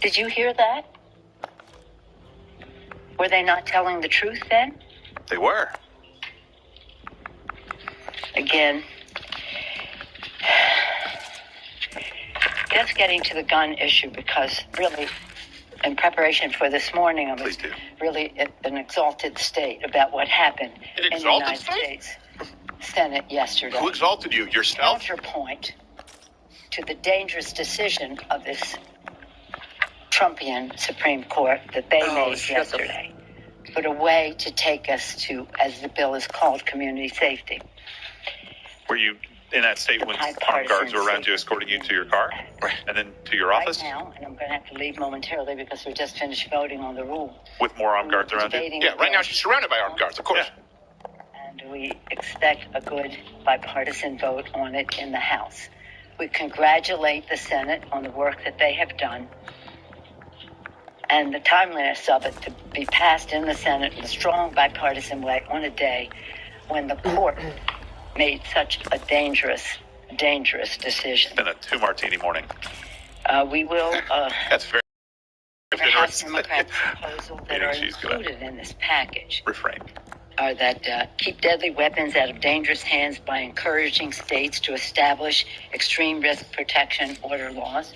Did you hear that? Were they not telling the truth then? They were. Again, just getting to the gun issue, because really, in preparation for this morning, I was really in an exalted state about what happened in the United States Senate yesterday. Who exalted you? Yourself? Counterpoint to the dangerous decision of this Trumpian Supreme Court that they made yesterday. But a way to take us to, as the bill is called, community safety. Were you in that state when armed guards were around you escorting you to your car? Right. And then to your office? Right now, and I'm going to have to leave momentarily because we just finished voting on the rule. With more armed guards around you? Yeah, right now she's surrounded by armed guards, of course. Yeah. And we expect a good bipartisan vote on it in the House. We congratulate the Senate on the work that they have done and the timeliness of it to be passed in the Senate in a strong bipartisan way on a day when the court made such a dangerous decision. It's been a 2-martini morning. We will That's very the House Democrats' proposal that are included in this package refrain are that keep deadly weapons out of dangerous hands by encouraging states to establish extreme risk protection order laws,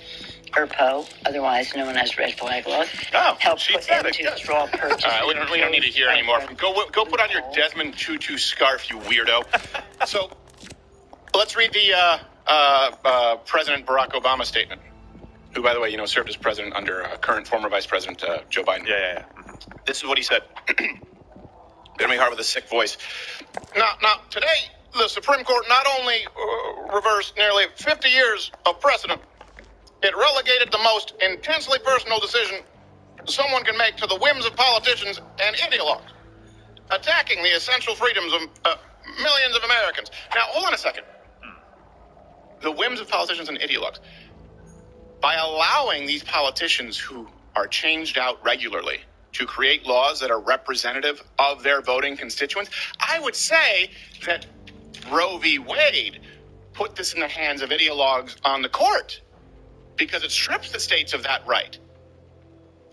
ERPO, otherwise known as red flag laws. Help put end to straw purchases. We don't need to hear anymore. Go put on your Desmond Tutu scarf, you weirdo. So let's read the President Barack Obama statement, who, by the way, served as president under current former Vice President Joe Biden. Yeah. This is what he said. Gonna be hard with a sick voice. Now, today, the Supreme Court not only reversed nearly 50 years of precedent, it relegated the most intensely personal decision someone can make to the whims of politicians and ideologues, attacking the essential freedoms of millions of Americans. Now, hold on a second. The whims of politicians and ideologues. By allowing these politicians who are changed out regularly to create laws that are representative of their voting constituents, I would say that Roe v. Wade put this in the hands of ideologues on the court because it strips the states of that right.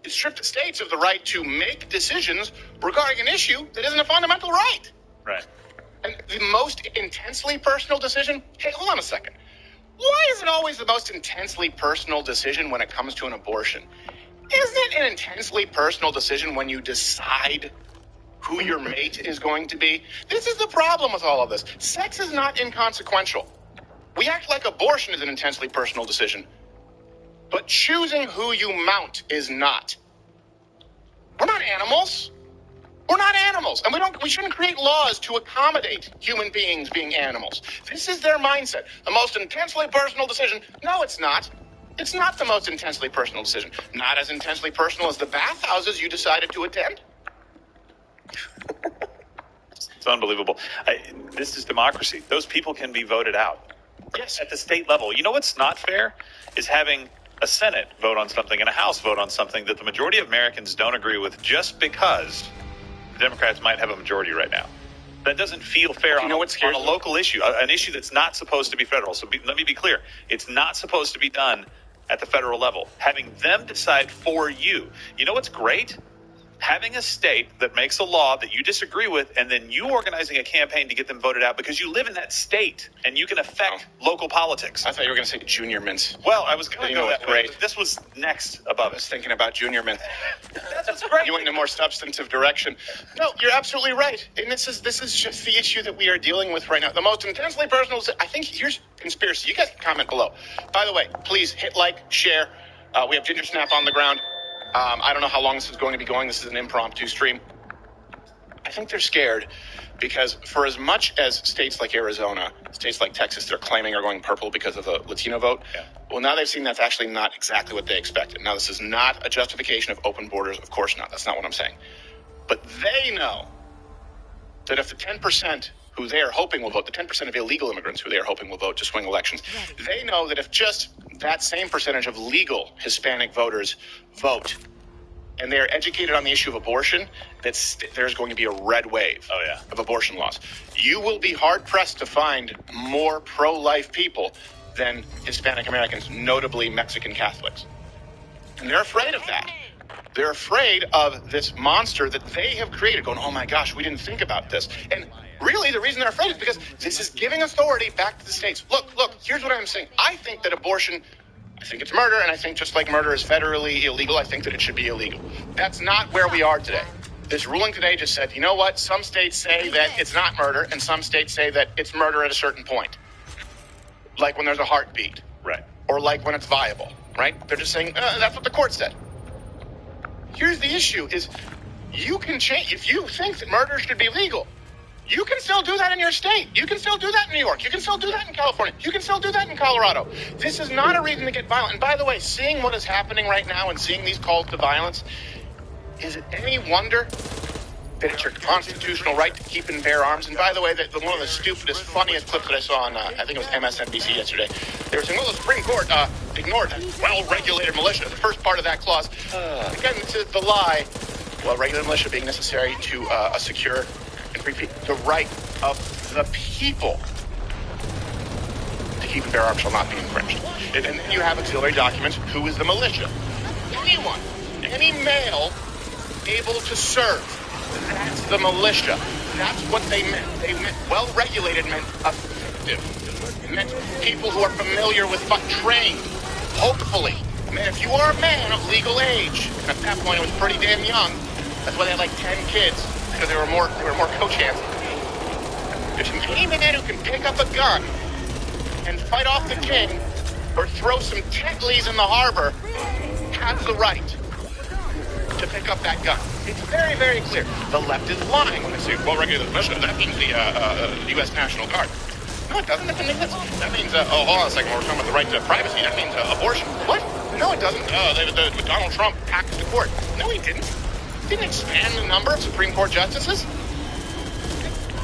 It stripped the states of the right to make decisions regarding an issue that isn't a fundamental right. Right. And the most intensely personal decision, hey, hold on a second. Why is it always the most intensely personal decision when it comes to an abortion? Isn't it an intensely personal decision when you decide who your mate is going to be? This is the problem with all of this. Sex is not inconsequential. We act like abortion is an intensely personal decision, but choosing who you mount is not. We're not animals. We're not animals, and we shouldn't create laws to accommodate human beings being animals. This is their mindset. The most intensely personal decision. No, it's not. It's not the most intensely personal decision. Not as intensely personal as the bathhouses you decided to attend. It's unbelievable. This is democracy. Those people can be voted out. Yes. At the state level. You know what's not fair is having a Senate vote on something and a House vote on something that the majority of Americans don't agree with just because the Democrats might have a majority right now. That doesn't feel fair on a local issue, an issue that's not supposed to be federal. So let me be clear. It's not supposed to be done at the federal level. Having them decide for you. You know what's great? Having a state that makes a law that you disagree with, and then you organizing a campaign to get them voted out because you live in that state and you can affect local politics. I thought you were going to say junior mints. Well, I was going to go that way. Great. This was next above I was us. thinking about junior mint. That's great. You went in a more substantive direction. No, you're absolutely right. And this is just the issue that we are dealing with right now. The most intensely personal, I think here's conspiracy. You guys can comment below. By the way, please hit like, share. We have Ginger Snap on the ground. I don't know how long this is going to be going. This is an impromptu stream. I think they're scared because for as much as states like Arizona, states like Texas, they're claiming are going purple because of the Latino vote. Yeah. Well, now they've seen that's actually not exactly what they expected. Now, this is not a justification of open borders. Of course not. That's not what I'm saying. But they know that if the 10% who they are hoping will vote, the 10% of illegal immigrants who they are hoping will vote to swing elections, they know that if just that same percentage of legal Hispanic voters vote and they are educated on the issue of abortion, there's going to be a red wave of abortion laws. You will be hard-pressed to find more pro-life people than Hispanic Americans, notably Mexican Catholics. And they're afraid of that. They're afraid of this monster that they have created, going, oh my gosh, we didn't think about this. And really, the reason they're afraid is because this is giving authority back to the states. Look, here's what I'm saying. I think that abortion, I think it's murder, and I think just like murder is federally illegal, I think that it should be illegal. That's not where we are today. This ruling today just said, you know what? Some states say that it's not murder, and some states say that it's murder at a certain point. Like when there's a heartbeat. Right. Or like when it's viable, right? They're just saying, that's what the court said. Here's the issue is you can change. If you think that murder should be legal, you can still do that in your state. You can still do that in New York. You can still do that in California. You can still do that in Colorado. This is not a reason to get violent. And by the way, seeing what is happening right now and seeing these calls to violence, is it any wonder that it's your constitutional right to keep and bear arms? And by the way, one of the stupidest, funniest clips that I saw on, I think it was MSNBC yesterday, they were saying, well, the Supreme Court ignored that well-regulated militia, the first part of that clause. Again, this is the lie. Well-regulated militia being necessary to secure and free the right of the people to keep and bear arms shall not be infringed. And then you have auxiliary documents. Who is the militia? Anyone, any male able to serve. That's the militia. That's what they meant. They meant well-regulated meant effective. It meant people who are familiar with trained, hopefully. I mean, if you are a man of legal age, and at that point it was pretty damn young, that's why they had like 10 kids, because there were more coach hands. There's any man who can pick up a gun and fight off the king or throw some Tetleys in the harbor has the right to pick up that gun. It's very, very clear. The left is lying when they say, well, regulated militia, that means the U.S. National Guard. No, it doesn't. That means, hold on a second, we're talking about the right to privacy. That means abortion. What? No, it doesn't. Donald Trump packed the court. No, he didn't. He didn't expand the number of Supreme Court justices.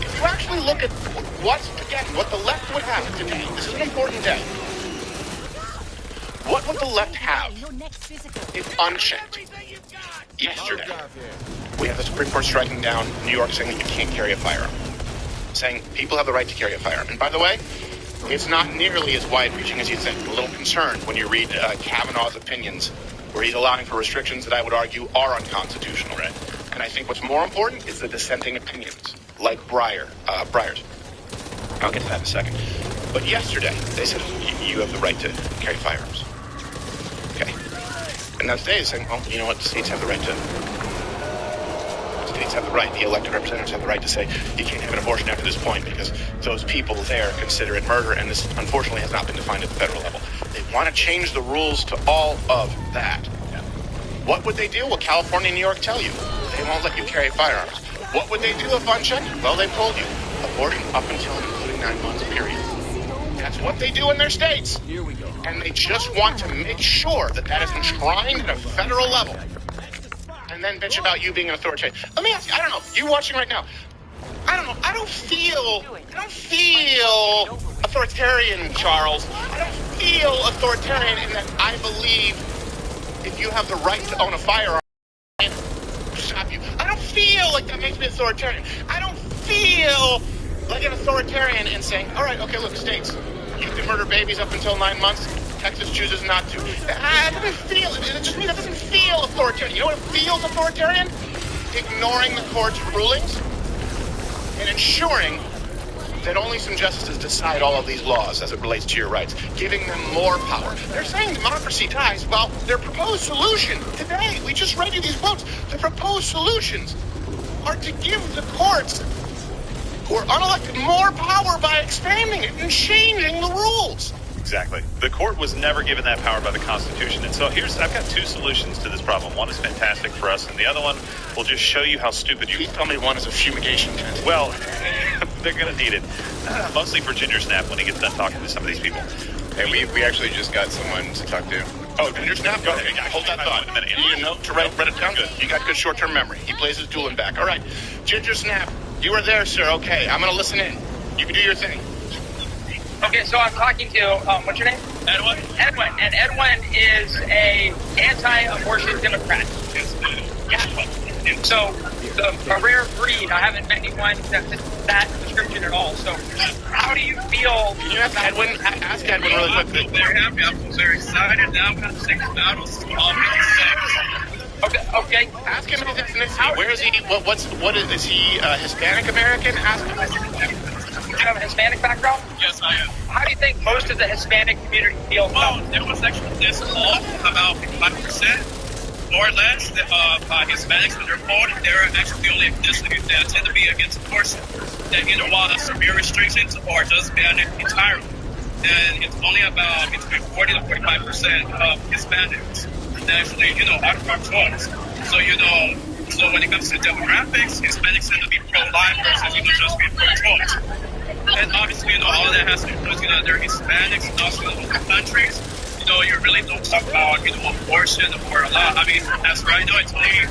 If you actually look at what the left would have today, this is an important day. What would the left have if unchecked? Yesterday, we have the Supreme Court striking down New York saying that you can't carry a firearm, saying people have the right to carry a firearm. And by the way, it's not nearly as wide-reaching as you think. I'm a little concerned when you read Kavanaugh's opinions, where he's allowing for restrictions that I would argue are unconstitutional. Right? And I think what's more important is the dissenting opinions, like Breyer's. I'll get to that in a second. But yesterday, they said you have the right to carry firearms. Okay. And now today is saying, well, you know what, states have the right to... States have the right, the elected representatives have the right to say you can't have an abortion after this point because those people there consider it murder, and this, unfortunately, has not been defined at the federal level. They want to change the rules to all of that. What would they do? Well, California and New York tell you. They won't let you carry firearms. What would they do if unchecked? Well, they've told you. Abortion up until and including 9 months, period. That's what they do in their states. Here we go. And they just want to make sure that that is enshrined at a federal level. And then bitch about you being an authoritarian. Let me ask you, I don't know, you watching right now, I don't know, I don't feel authoritarian, Charles. I don't feel authoritarian in that I believe if you have the right to own a firearm, I stop you. I don't feel like that makes me authoritarian. I don't feel like an authoritarian in saying, all right, okay, look, states, you can murder babies up until 9 months. Texas chooses not to. That doesn't feel, it just means that doesn't feel authoritarian. You know what feels authoritarian? Ignoring the court's rulings and ensuring that only some justices decide all of these laws as it relates to your rights, giving them more power. They're saying democracy dies. Well, their proposed solution today, we just read you these quotes, the proposed solutions are to give the courts who are unelected more power by expanding it and changing the rules. Exactly. The court was never given that power by the Constitution. And so I've got two solutions to this problem. One is fantastic for us, and the other one will just show you how stupid you... Please tell me one is a fumigation tent. Well, they're going to need it. Mostly for Ginger Snap when he gets done talking to some of these people. Hey, we actually just got someone to talk to. Oh, Ginger Snap? Go ahead. Hold that thought. You need a note to write it down? Good. You got good short-term memory. He plays his dueling back. All right. Ginger Snap, you are there, sir. Okay, I'm going to listen in. You can do your thing. Okay, so I'm talking to, what's your name? Edwin. Edwin, and Edwin is a anti-abortion Democrat. Yes. So a rare breed. I haven't met anyone that fits that description at all. So, how do you feel? Can you ask Edwin? Ask Edwin really quick. I feel very happy. I feel very excited. Now I've had 6 battles, all 56. Okay. Ask him his ethnicity. Where is he? Is he Hispanic American? Ask him. Do you have a Hispanic background? Yes, I am. How do you think most of the Hispanic community feels Well, about there was actually this law about 5% or less Hispanics that are polled. They're actually the only ethnicity that tend to be against abortion. That either want severe restrictions or just ban it entirely. And it's only about between 40 to 45% of Hispanics that actually, are pro-choice. So when it comes to demographics, Hispanics tend to be pro-life versus, just be pro-choice. And obviously, all of that has to do with, they're Hispanics and also in other countries. You really don't talk about, abortion or a lot. I mean, as right now, it's only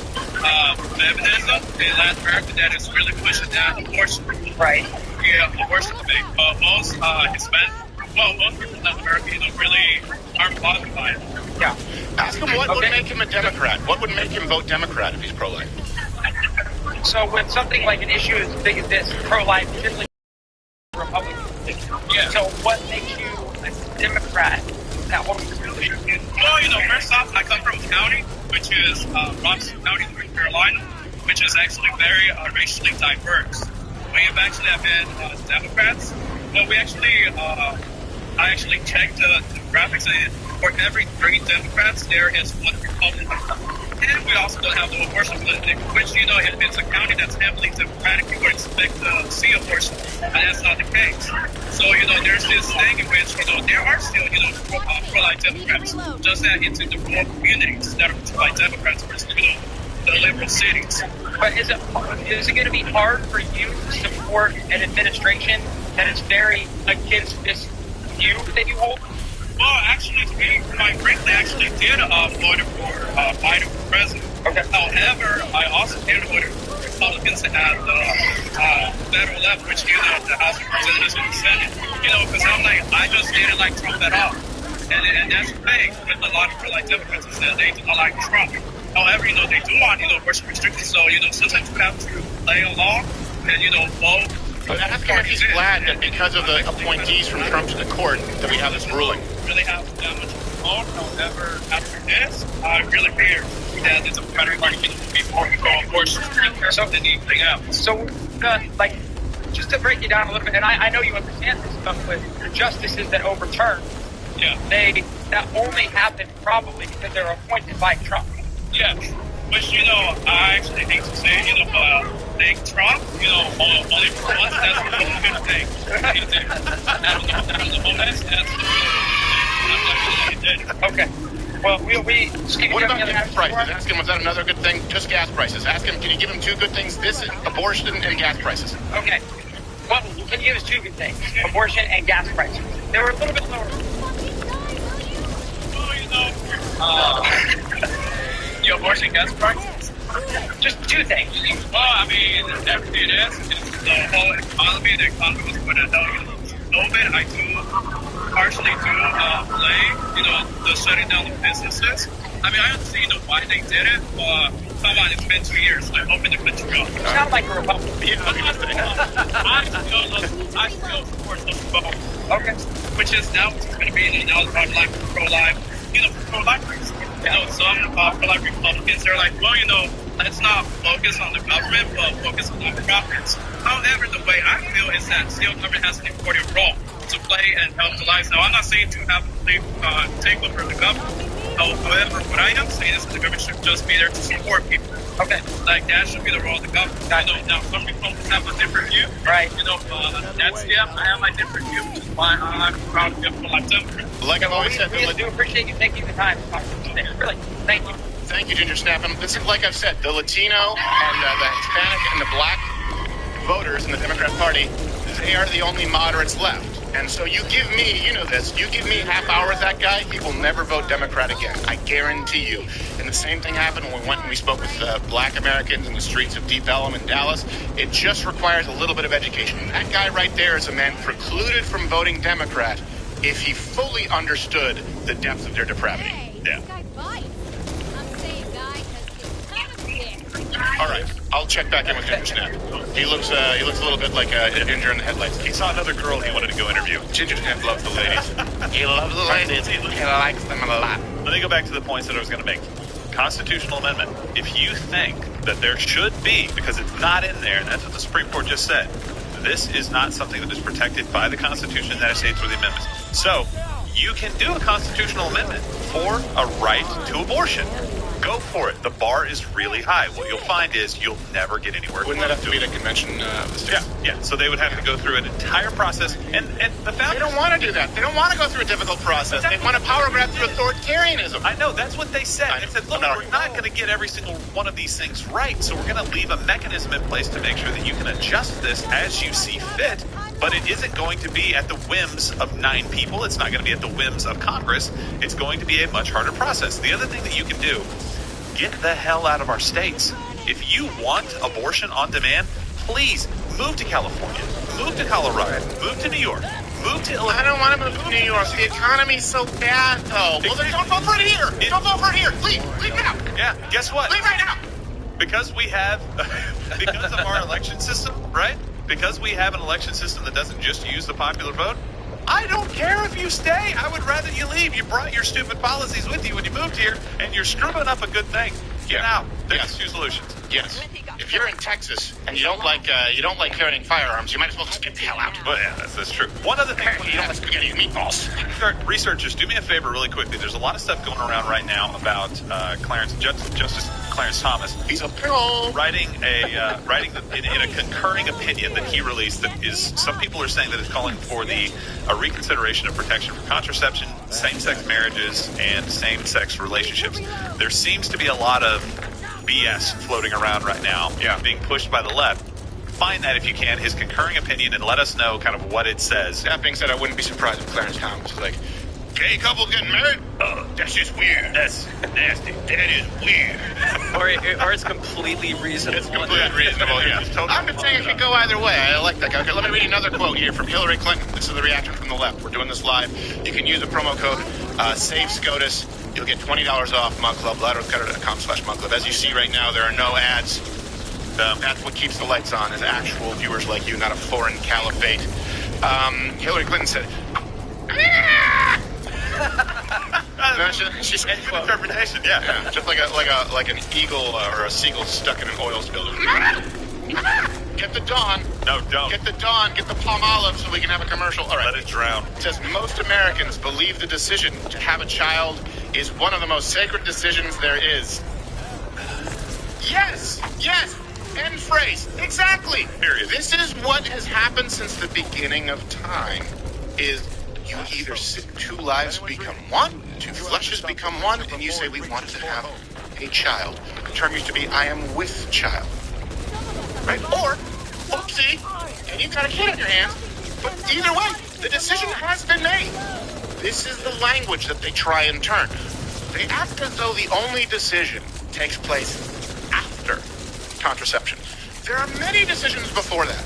feminism in Latin America that is really pushing that abortion. right? Yeah, abortion debate. Most most people in Latin America, really aren't bothered by it. Yeah. Ask him what would make him a Democrat. What would make him vote Democrat if he's pro-life? So when something like an issue as big as this, pro-life, typically Republican. Yeah. So what makes you a Democrat? Now, what was your position? Well, first off, I come from a county, which is Robinson County, North Carolina, which is actually very racially diverse. We have actually been Democrats. Well, I actually checked the graphics, and for every 3 Democrats, there is 1 Republican. And we also don't have the abortion clinic, which, if it's a county that's heavily Democratic, you would expect to see abortion, and that's not the case. So, there's this thing in which, there are still, pro-life Democrats, just that it's in the rural communities that are pro-life Democrats versus, the liberal cities. But is it going to be hard for you to support an administration that is very against this view that you hold? Well, actually, to be quite frankly, I actually did vote for Biden for president. Okay. However, I also did vote for Republicans at the federal level, which the House of Representatives and the Senate. Because I just didn't like Trump at all. And that's the thing with a lot of Democrats is that they do not like Trump. However, they do want, abortion restrictions. So, sometimes you have to play along and, vote. But ask him if he's glad that because of the appointees from Trump to the court that we have this ruling. Really have that much vote. However, after this, I really fear that the Democratic Party can be more pro-abortion than anything else. So, just to break it down a little bit, and I know you understand this stuff with the justices that overturn. Yeah. That only happened probably because they were appointed by Trump. Yes. Which, I actually hate to say, thank Trump, only for once, that's a really good thing. He did. Okay. Well, what about gas prices? Ask him, was that another good thing? Just gas prices. Ask him, can you give him 2 good things? This is abortion and gas prices. Okay. Well, can you give us 2 good things? Abortion and gas prices. They were a little bit lower. Well, the abortion gas prices? Just 2 things. Well, I mean, everything it is the whole economy. The economy was put at COVID. I do partially blame, the shutting down of businesses. I mean, I understand why they did it, but come on, it's been 2 years. I hope in the country goes. You sound like a Republican. I still support those vote. Okay. Which is now what's going to be now like pro-life, pro-life. Some pro-life Republicans, they're like, well, let's not focus on the government, but focus on nonprofits. However, the way I feel is that still government has an important role to play and help the lives. Now, I'm not saying to have a complete takeover of the government. However, what I am saying is that the government should just be there to support people. Okay. That should be the role of the government. Now, some Republicans have a different view. Right. I have my different view, which is why I'm proud to be a pro-life Democrat. Like I've always said, we do appreciate you taking the time to talk to us today. Really, thank you. Thank you, Ginger Snap. And this is, like I've said, the Latino and the Hispanic and the Black voters in the Democrat Party, they are the only moderates left. And so you give me, this, you give me half hour with that guy, he will never vote Democrat again. I guarantee you. And the same thing happened when we went and we spoke with Black Americans in the streets of Deep Ellum in Dallas. It just requires a little bit of education. That guy right there is a man precluded from voting Democrat if he fully understood the depth of their depravity. Hey, Yeah. this guy bites. I'm saying guy because he's kind of thick. All right. I'll check back in with Ginger Snap. He looks a little bit like a ginger in the headlights. He saw another girl he wanted to go interview. Ginger Snap loves the ladies. He loves the ladies. He likes them a lot. Let me go back to the points that I was going to make. Constitutional amendment. If you think that there should be, because it's not in there, and that's what the Supreme Court just said, this is not something that is protected by the Constitution of the United States or the amendments. So you can do a constitutional amendment for a right to abortion. Go for it. The bar is really high. What you'll find is you'll never get anywhere. Wouldn't that have to be the convention of the states? Yeah. So they would have to go through an entire process, and the founders... They don't want to do that. They don't want to go through a difficult process. They want to power grab through authoritarianism. I know. That's what they said. They said, look, we're not going to get every single one of these things right, so we're going to leave a mechanism in place to make sure that you can adjust this as you see fit, but it isn't going to be at the whims of 9 people. It's not going to be at the whims of Congress. It's going to be a much harder process. The other thing that you can do, get the hell out of our states. If you want abortion on demand, please move to California, move to Colorado, move to New York, move to Illinois. I don't want to move to New York. The economy's so bad, though. Well, then don't vote for it here. Don't vote for it here. Leave now. Yeah, guess what? Leave right now. Because we have, because of our election system, right? Because we have an election system that doesn't just use the popular vote, I don't care if you stay. I would rather you leave. You brought your stupid policies with you when you moved here, and you're screwing up a good thing. Get out. There's 2 solutions. Yes. If you're in Texas and you don't like carrying firearms, you might as well just get the hell out. Well, yeah, that's true. One other thing. You don't like spaghetti and meatballs. Researchers, do me a favor really quickly. There's a lot of stuff going around right now about Justice Clarence Thomas. He's a pill. Writing in a concurring opinion that he released that is, some people are saying that it's calling for a reconsideration of protection for contraception, same-sex marriages, and same-sex relationships. There seems to be a lot of BS floating around right now, being pushed by the left. Find that if you can, his concurring opinion, and let us know kind of what it says. That being said, I wouldn't be surprised if Clarence Thomas is like, gay couple getting married? Oh, that's just weird. That's nasty. That is weird. or it's completely reasonable. It's completely reasonable, yeah. I'm just saying it could go either way. I like that guy. Okay, let me read another quote here from Hillary Clinton. This is the reaction from the left. We're doing this live. You can use the promo code SAVESCOTUS. You'll get $20 off Mug Club, laddercutter.com/Mug Club. As you see right now, there are no ads. That's what keeps the lights on, is actual viewers like you, not a foreign caliphate. Hillary Clinton said, no, she's good interpretation, yeah. Just like an eagle or a seagull stuck in an oil spill. Get the Dawn. No, don't. Get the Dawn. Get the palm olive so we can have a commercial. All right. Let it drown. It says most Americans believe the decision to have a child is one of the most sacred decisions there is. Yes. End phrase. Exactly. Period. This is what has happened since the beginning of time. Is you either 2 lives become one, 2 fleshes become one, and you say we wanted to have a child. The term used to be I am with child. Right? Or, oopsie, and you've got a kid in your hands. But either way, the decision has been made. This is the language that they try and turn. They act as though the only decision takes place after contraception. There are many decisions before that.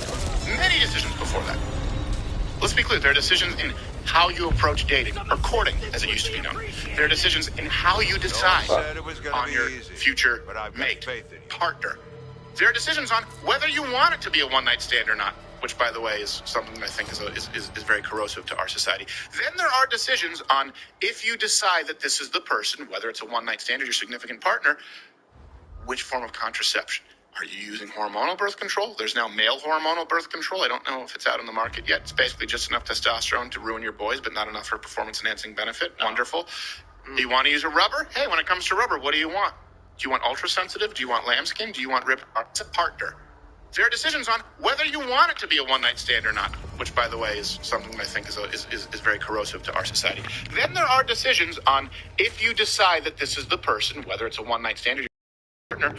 Let's be clear. There are decisions in how you approach dating, or courting, as it used to be known. There are decisions in how you decide on your future mate, partner. There are decisions on whether you want it to be a one-night stand or not, which, by the way, is something that I think is very corrosive to our society. Then there are decisions on if you decide that this is the person, whether it's a one-night stand or your significant partner, which form of contraception. Are you using hormonal birth control? There's now male hormonal birth control. I don't know if it's out on the market yet. It's basically just enough testosterone to ruin your boys, but not enough for performance-enhancing benefit. Wonderful. Do you want to use a rubber? Hey, when it comes to rubber, what do you want? Do you want ultra-sensitive? Do you want lambskin? Do you want rib? It's a partner. There are decisions on whether you want it to be a one-night stand or not, which, by the way, is something that I think is very corrosive to our society. Then there are decisions on if you decide that this is the person, whether it's a one-night stand or your partner,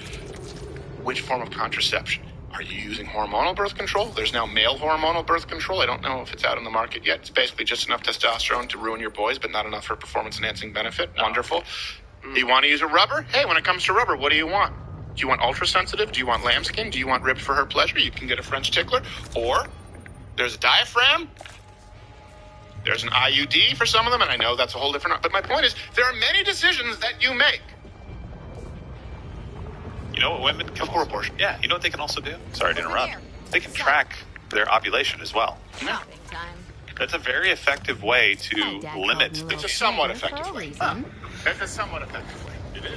which form of contraception. Are you using hormonal birth control? There's now male hormonal birth control. I don't know if it's out on the market yet. It's basically just enough testosterone to ruin your boys, but not enough for performance-enhancing benefit. Wonderful. Do you want to use a rubber? Hey, when it comes to rubber, what do you want? Do you want ultra-sensitive? Do you want lambskin? Do you want ribbed for her pleasure? You can get a French tickler. Or there's a diaphragm. There's an IUD for some of them, and I know that's a whole different... But my point is, there are many decisions that you make. You know what women can Before abortion. Yeah, you know what they can also do? Sorry to interrupt. They can track their ovulation as well. Shopping time. That's a very effective way to Hey, Dad called limit. me a It's a little somewhat player for effective a way. reason. It's a somewhat effective way. It is.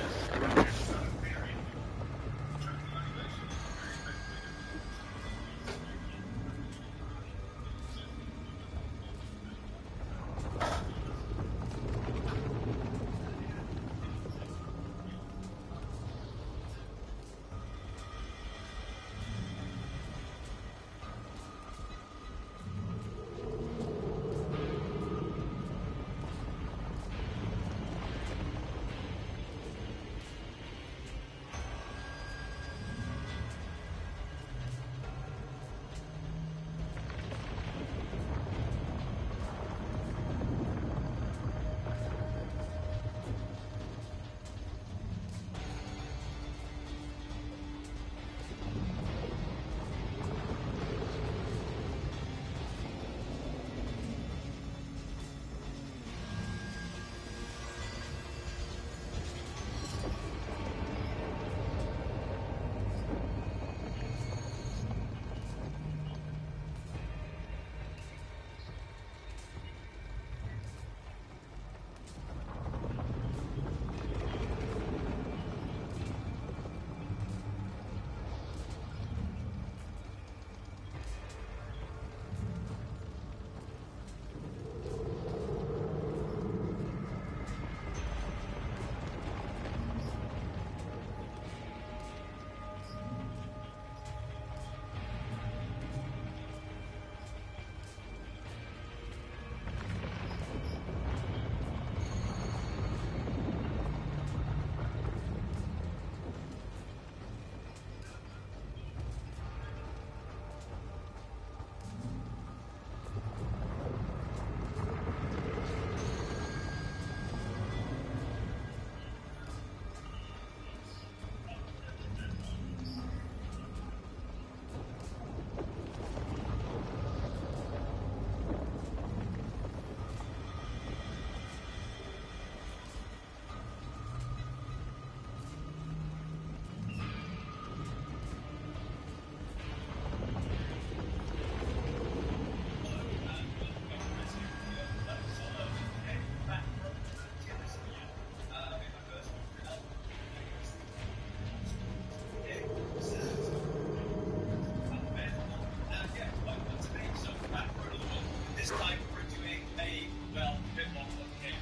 This time we're doing a, well, bit more complicated.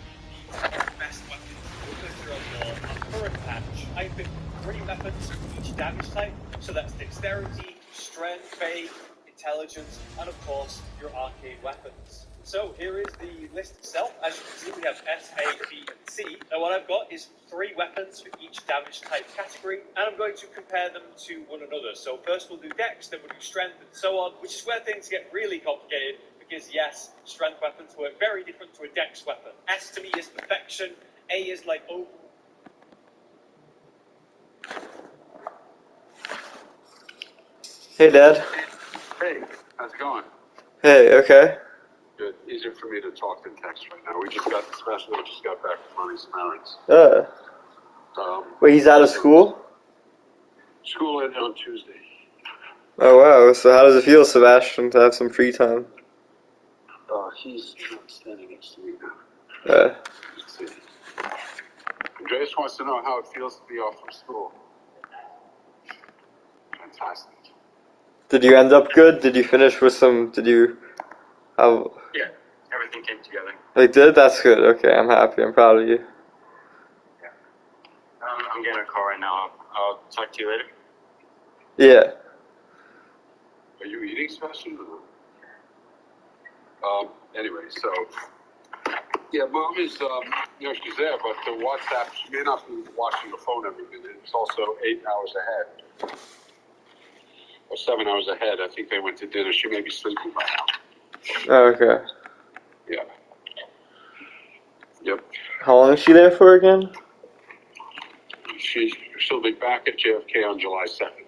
Best weapons. We'll go through our current patch. I picked 3 weapons for each damage type. So that's dexterity, strength, faith, intelligence, and of course, your arcane weapons. So here is the list itself. As you can see, we have S, A, B, and C. Now what I've got is 3 weapons for each damage type category, and I'm going to compare them to one another. So first we'll do dex, then we'll do strength, and so on, which is where things get really complicated, because yes, strength weapons work very different to a dex weapon. S to me is perfection, A is like over. Hey, Dad. Hey, how's it going? Hey, okay. Good. Easier for me to talk than text right now. We just got back from running some errands. Wait, he's out of school? School ended on Tuesday. Oh, wow. So how does it feel, Sebastian, to have some free time? He's standing next to me now. Let's see. Andreas wants to know how it feels to be off from school. Fantastic. Did you end up good? Did you finish with some, how? Yeah, everything came together. They did? That's good. Okay, I'm happy. I'm proud of you. Yeah. I'm getting a call right now. I'll talk to you later. Yeah. Are you eating, Sebastian? Anyway, so, yeah, Mom is, she's there, but the WhatsApp, she may not be watching the phone every minute. It's also 8 hours ahead. Or 7 hours ahead. I think they went to dinner. She may be sleeping by now. Oh, okay. Yeah. Yep. How long is she there for again? She'll be back at JFK on July 2nd.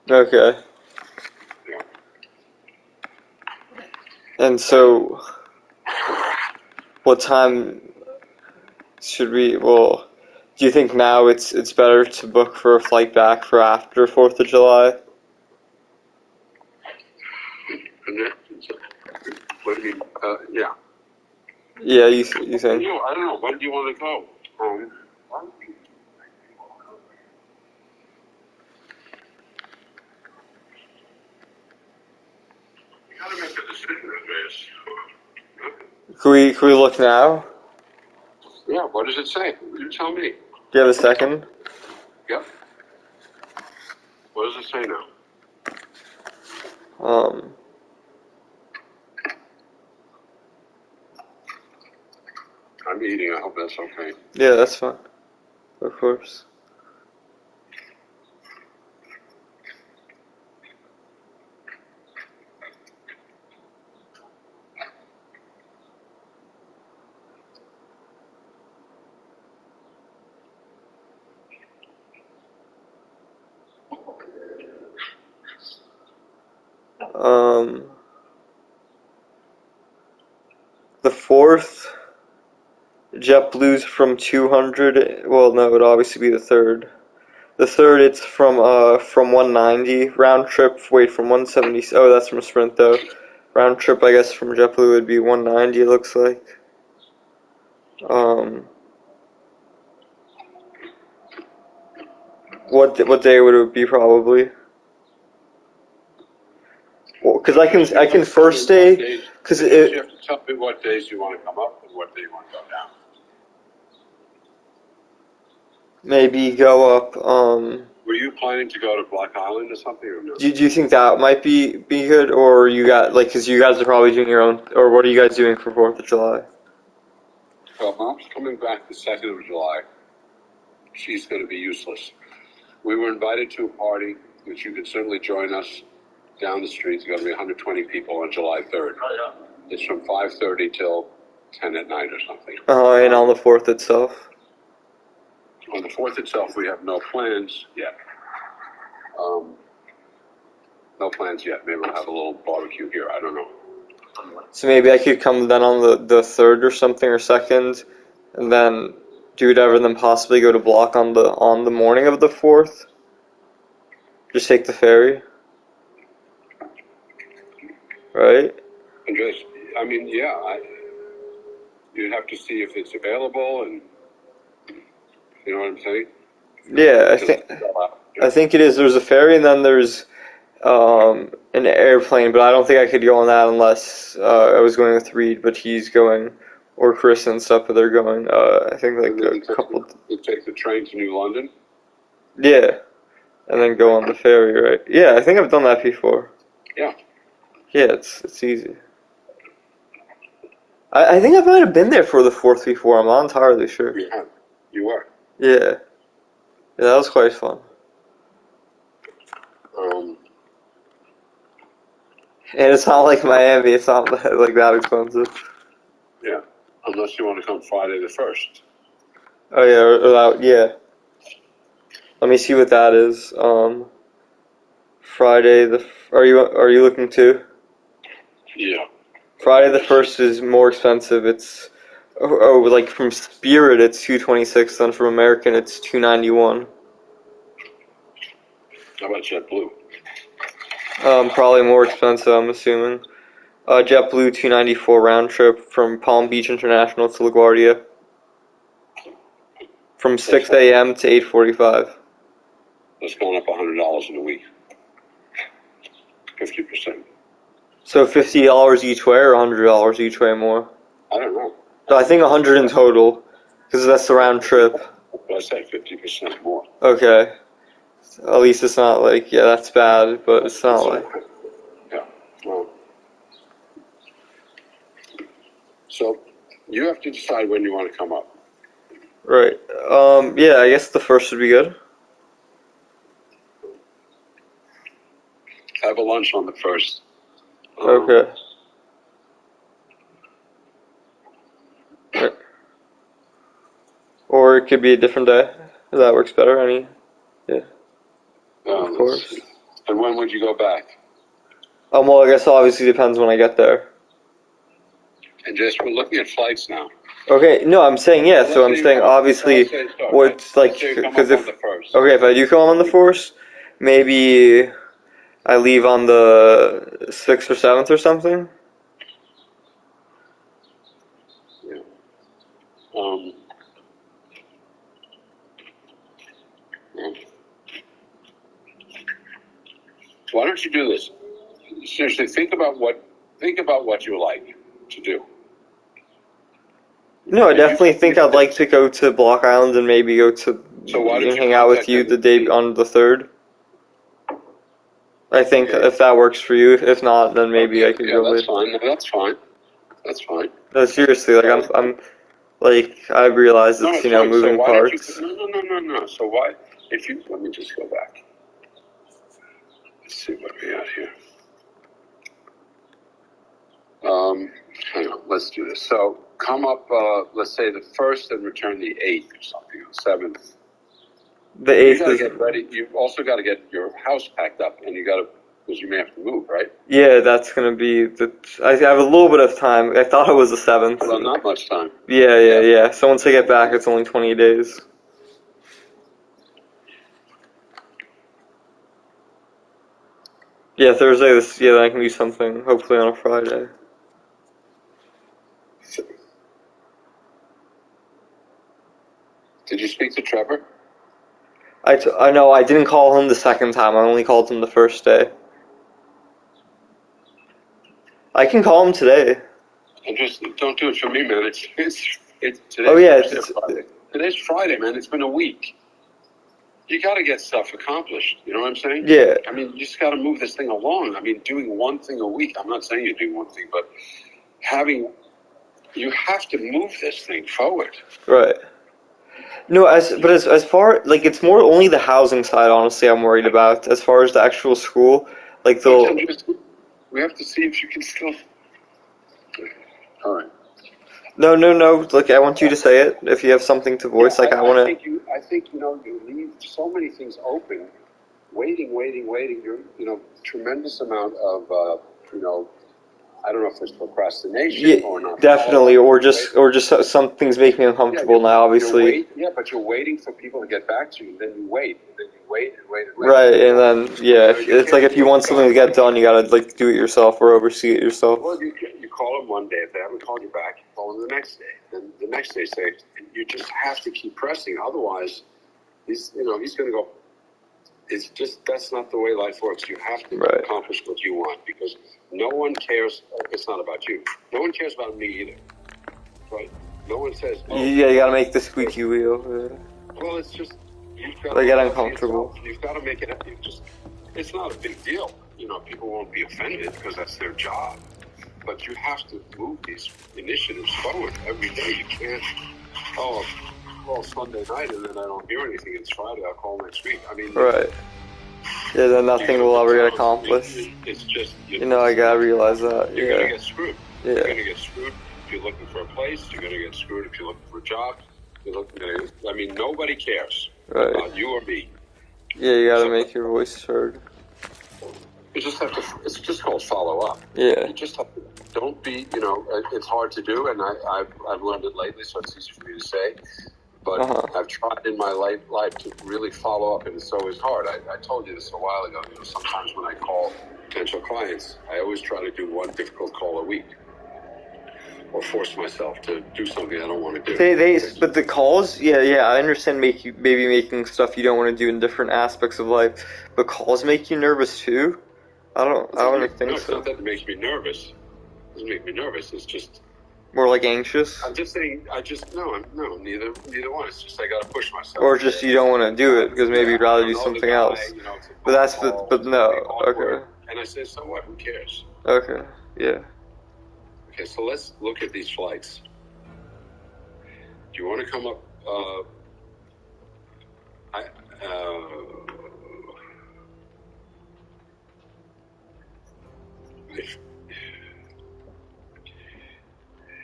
Okay. Yeah. And so, what time should we, Do you think now it's better to book for a flight back for after 4th of July? What do you mean? Yeah. Yeah, you think? I don't know. When do you want to go? You gotta make a decision, Andreas. Can we look now? Yeah, what does it say? You tell me. Do you have a second? Yep. What does it say now? I'm eating. I hope that's okay. Yeah, that's fine. Of course. The 4th, JetBlue's from 200. Well, no, it would obviously be the 3rd. The 3rd, it's from 190 round trip. Wait, from 170. Oh, that's from Sprint though. Round trip, I guess, from JetBlue would be 190. It looks like. What day would it be probably? Well, because I can first day, because you have to tell me what days you want to come up and what day you want to go down. Maybe go up. Were you planning to go to Block Island or something, or no? Do you think that might be good, or you got because you guys are probably doing your own, or what are you guys doing for 4th of July? Well, Mom's coming back the 2nd of July. She's going to be useless. We were invited to a party, which you could certainly join us down the street. It's going to be 120 people on July 3rd. Oh, yeah. It's from 5:30 till 10 at night or something. And on the 4th itself? On the 4th itself, we have no plans yet. No plans yet. Maybe we'll have a little barbecue here. I don't know. So maybe I could come then on the 3rd or something, or 2nd, and then do whatever, and then possibly go to Block on the morning of the 4th. Just take the ferry. Right? Andres, I mean, yeah, you'd have to see if it's available, and you know what I'm saying? Yeah, I think it is. There's a ferry, and then there's an airplane, but I don't think I could go on that unless I was going with Reed, but he's going, or Chris and stuff, but they're going. I think like a couple. You take the train to New London? Yeah, and then go on the ferry, right? Yeah, I think I've done that before. Yeah. Yeah, it's easy. I think I might have been there for the 4th before. I'm not entirely sure. Yeah, you were. Yeah, that was quite fun. And it's not like Miami. It's not like that expensive. Yeah, unless you want to come Friday the 1st. Oh yeah, yeah. Let me see what that is. Friday the. Are you looking too? Yeah. Friday the 1st is more expensive. It's like from Spirit it's $226. Then from American it's $291. How about JetBlue? Probably more expensive, I'm assuming. JetBlue $294 round trip from Palm Beach International to LaGuardia. From 6 a.m. to 8:45. That's going up $100 in a week. 50%. So $50 each way, or $100 each way more? I don't know. So I think 100 in total, because that's the round trip. But I said 50% more. Okay. At least it's not like, yeah, that's bad, but it's not like. Yeah. Well. So you have to decide when you want to come up. Right. Yeah, I guess the 1st would be good. Have a lunch on the 1st. Okay. Right. Or it could be a different day. That works better. Yeah. Of course. And when would you go back? Well, I guess it obviously depends when I get there. And just we're looking at flights now. Okay, no, I'm saying yeah. So I'm saying obviously, what's like because if okay, if I do come on the 4th, maybe I leave on the 6th or 7th or something. Yeah. Why don't you do this? Seriously, think about what you like to do. No, I definitely think I'd like to go to Block Island and maybe go to So why don't you hang out with contact you them the day on the 3rd. I think Okay. if that works for you. If not, then maybe I could Yeah, go that's later. fine. No, that's fine. That's fine. No, seriously, like I'm like I realize No, it's it's you know fine. So moving why don't you? parts. No. So why? If you let me just go back. Let's see what we got here. Hang on. Let's do this. So come up. Let's say the 1st and return the 8th or something. The 7th. The You 8th got to is get ready. You also got to get your house packed up, and you got to because you may have to move, right? yeah, that's gonna be the. I have a little bit of time. I thought it was the 7th. Well, not much time. Yeah. So once I get back, it's only 20 days. Yeah, Thursday. Yeah, then I can do something. Hopefully on a Friday. Did you speak to Trevor? I know I didn't call him the second time. I only called him the first day. I can call him today. And just don't do it for me, man. It's today's Oh yeah, Thursday or Friday. Today's Friday, man. It's been a week. You got to get stuff accomplished. You know what I'm saying? Yeah. I mean, you just got to move this thing along. I mean, doing one thing a week. I'm not saying you're doing one thing, but you have to move this thing forward. Right. No, as far like it's more only the housing side. Honestly, I'm worried about as far as the actual school. Like they'll. We have to see if you can still. All right. No. Look, I want you to say it. If you have something to voice, Yeah, like I want to. I think you leave so many things open, waiting. You're tremendous amount of I don't know if it's procrastination or not. Definitely, or just some things make me uncomfortable now. Obviously. But you're waiting for people to get back to you. Then you wait. And then you wait. Right, and then it's like if you want something to get done, you gotta like do it yourself or oversee it yourself. Well, you call them one day. If they haven't called you back, you call them the next day. Then the next day, say you just have to keep pressing. Otherwise, he's going to go. It's just that's not the way life works. You have to accomplish what you want because no one cares. It's not about you. No one cares about me either. Right? No one says. Oh, Yeah, you gotta make the squeaky wheel. Well, it's just you've got. I get uncomfortable. You've got to make it. It's not a big deal. People won't be offended because that's their job. But you have to move these initiatives forward every day. You can't. Oh, well, Sunday night, and then I don't hear anything. It's Friday. I'll call next week. I mean, right. Yeah, then nothing will ever get accomplished. It's just I gotta realize that. You're gonna get screwed. Yeah. You're gonna get screwed if you're looking for a place. You're gonna get screwed if you're looking for a job. I mean, nobody cares about you or me. Yeah, you gotta make your voice heard. You just have to. It's just called follow up. Yeah. You just have to. Don't be. It's hard to do, and I've learned it lately, so it's easy for me to say. But I've tried in my life to really follow up, and it's always hard. I told you this a while ago. Sometimes when I call potential clients, I always try to do one difficult call a week, or force myself to do something I don't want to do. But the calls, I understand maybe making stuff you don't want to do in different aspects of life, but calls make you nervous too. I don't think so. It's not that it makes me nervous. It doesn't make me nervous. It's just more like anxious. I'm just saying. No, neither one. It's just I got to push myself. Or just you don't want to do it because maybe you'd rather do something else. But no. Okay. And I say, so what? Who cares? Okay. Yeah. Okay, so let's look at these flights. Do you want to come up?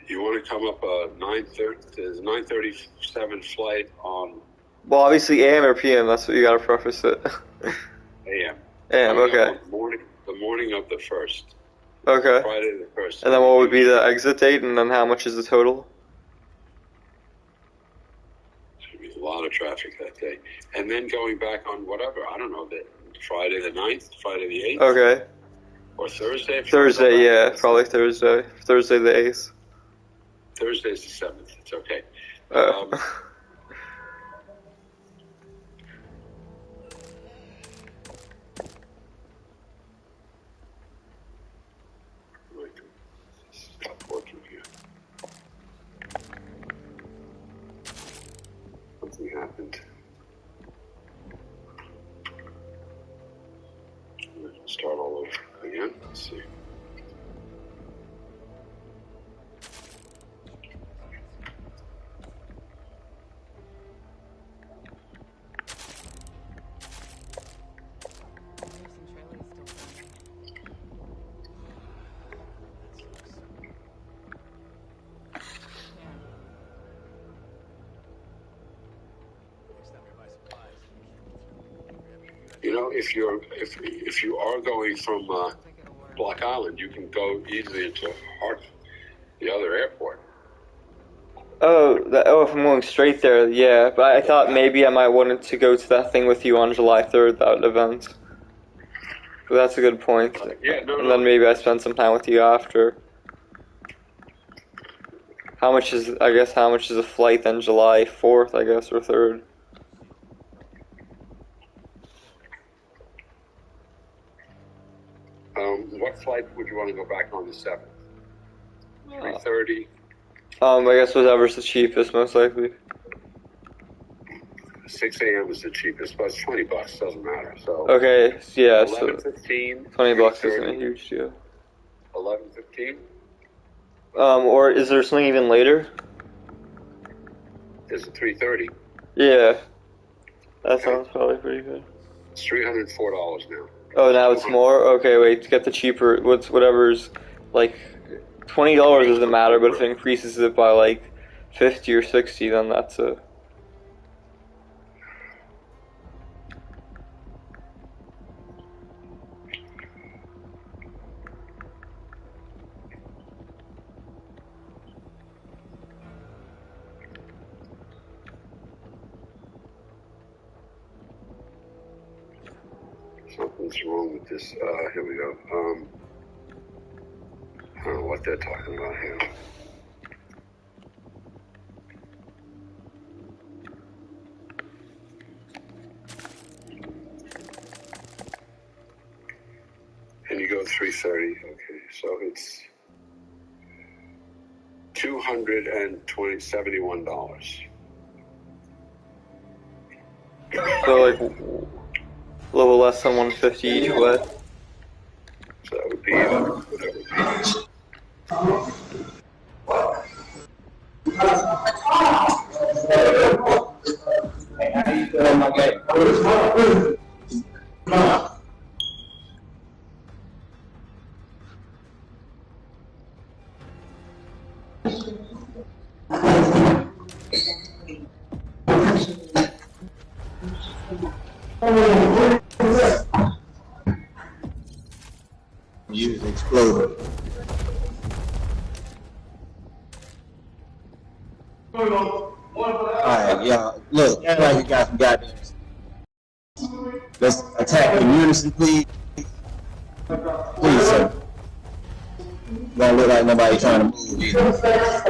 If you want to come up 9:37 flight on. Well, obviously AM or PM. That's what you gotta preface it. AM. AM. Okay. The morning of the 1st. Okay. Friday the 1st. And then what would be the exit date, and then how much is the total? lot of traffic that day. And then going back on whatever, I don't know, Friday the 9th, Friday the 8th? Okay. Or Thursday? Thursday, yeah, probably Thursday. Thursday the 8th. Thursday's the 7th, it's okay. Stop working here. Something happened. Start all over again. Let's see. You know, if you are going from Block Island, you can go easily into the other airport. If I'm going straight there, yeah. But I thought maybe I might wanted to go to that thing with you on July 3rd, that event. But that's a good point. Then maybe I spend some time with you after. How much is a flight then? July 4th, I guess, or 3rd? What flight would you want to go back on the 7th? 3:30? I guess whatever's the cheapest, most likely. 6 a.m. is the cheapest, but it's $20, doesn't matter. So okay, yeah, 11:15, so $20 isn't a huge deal. 11:15? Or is there something even later? There's a 3:30. Yeah, that sounds probably pretty good. It's $304 now. Oh, now it's more? Okay, wait, to get the cheaper, whatever's, like, $20 doesn't matter, but if it increases it by, like, 50 or 60, then that's a... Something's wrong with this. Here we go. I don't know what they're talking about here. And you go 3:30. Okay, so it's $271. So, like, a little less than 150 each way. So that would be, whatever. Hey, how you doing, my guy? Use exploded. Alright, y'all. Look, like you got some goddamn. Let's attack in unison, please. Please, sir. Don't look like nobody trying to move either.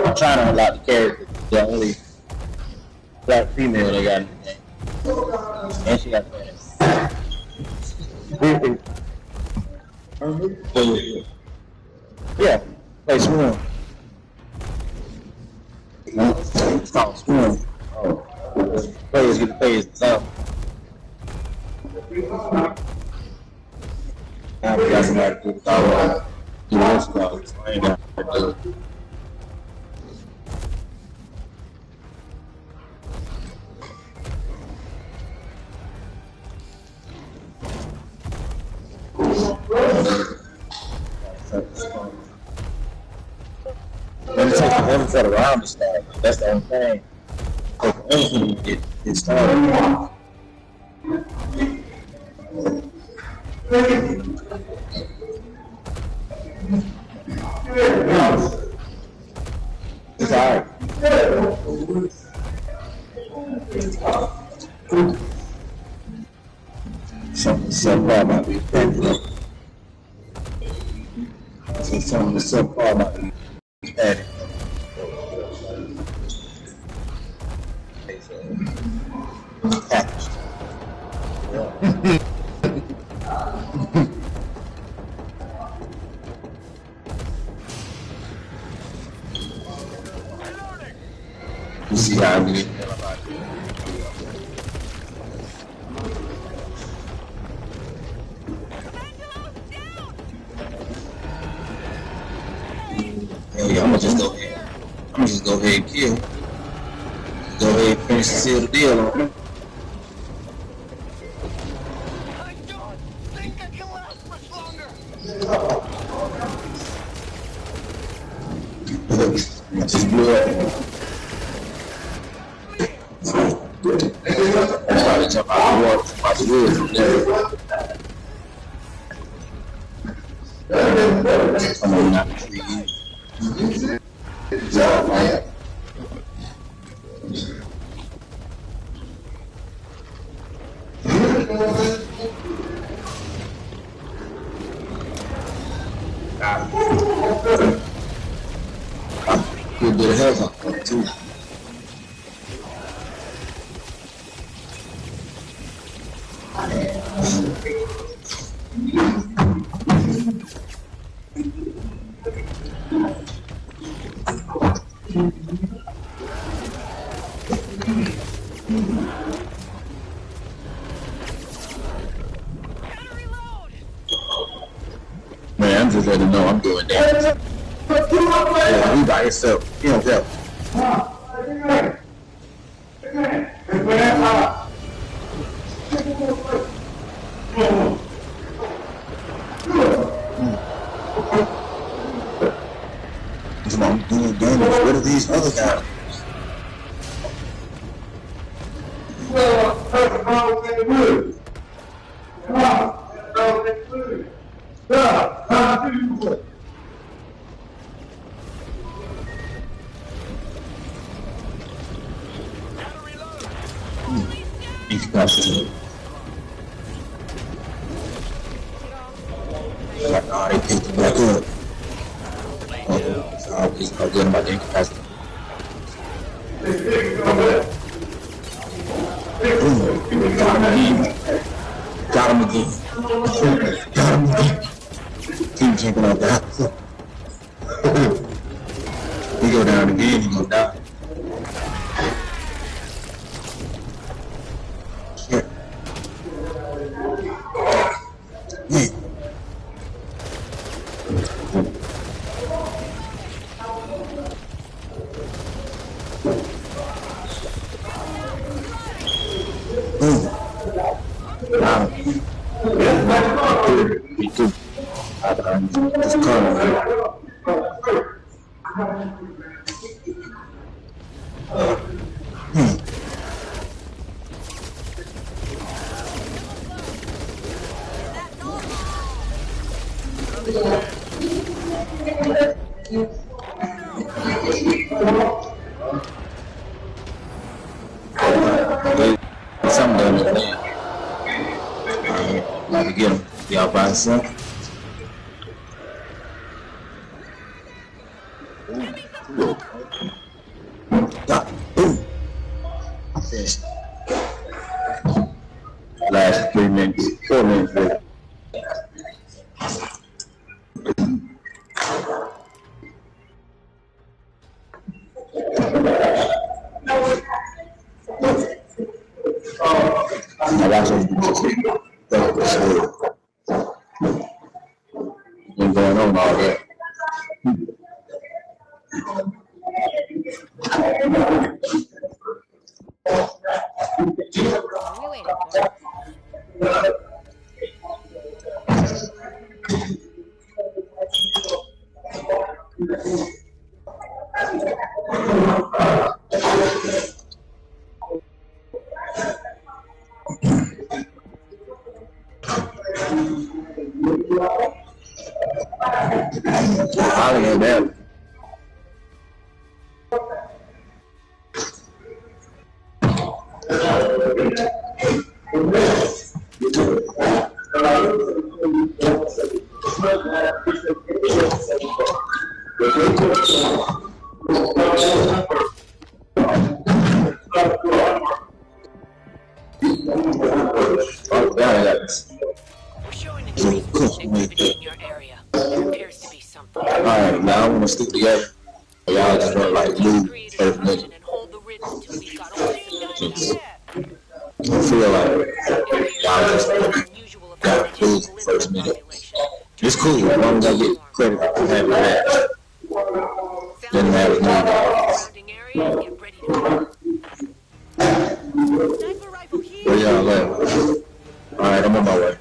I'm trying to unlock the character. The only black female they got in the game. And she got fast. Yeah, play Swarm. It's called Swarm. Oh, players get to play as the I forgot somebody to do the dog. Do this dog. I ain't got to do it. Let me take the heaven for the round to start. That's the only thing. Take the anything to get started. It's alright. Something subpar about these patties. Something subpar about these patties. Packaged. You see how I did? Yeah, I'm gonna just go ahead. And kill. Go ahead and finish and seal the deal on it. I don't think I can last much longer. I just blew up. That's why they jump out the water, out the wood from there. Come on, not the tree. Yeah, man. Good bit of health on it too. Man, I'm just letting you know I'm doing that. Yeah, he by himself. He don't help. Come on, I'm doing damage. What are these other guys? Incapacitated. Like, oh, they picked him back up. He's not good about the incapacity. Got him again. Got him again. Keep jumping off the house. He go down again, he gonna die. Shit. Yeah. Me too. Just calm. Something done with that. About to get him. Y'all by himself. Boom. Finished. Last 3 minutes, 4 minutes left. I watch those videos. Been going on all that. What are we waiting for? I ain't that. Oh, God, I got this. We're showing increased activity in your area. There appears to be something. Alright, now I want to stick together. Y'all just want to like move first minute. And hold the ridge until we've got all the civilians. I feel like y'all just got to lose the first minute. It's cool as long as I get credit for having that. Doesn't matter to me. Where y'all at? Alright, I'm on my way.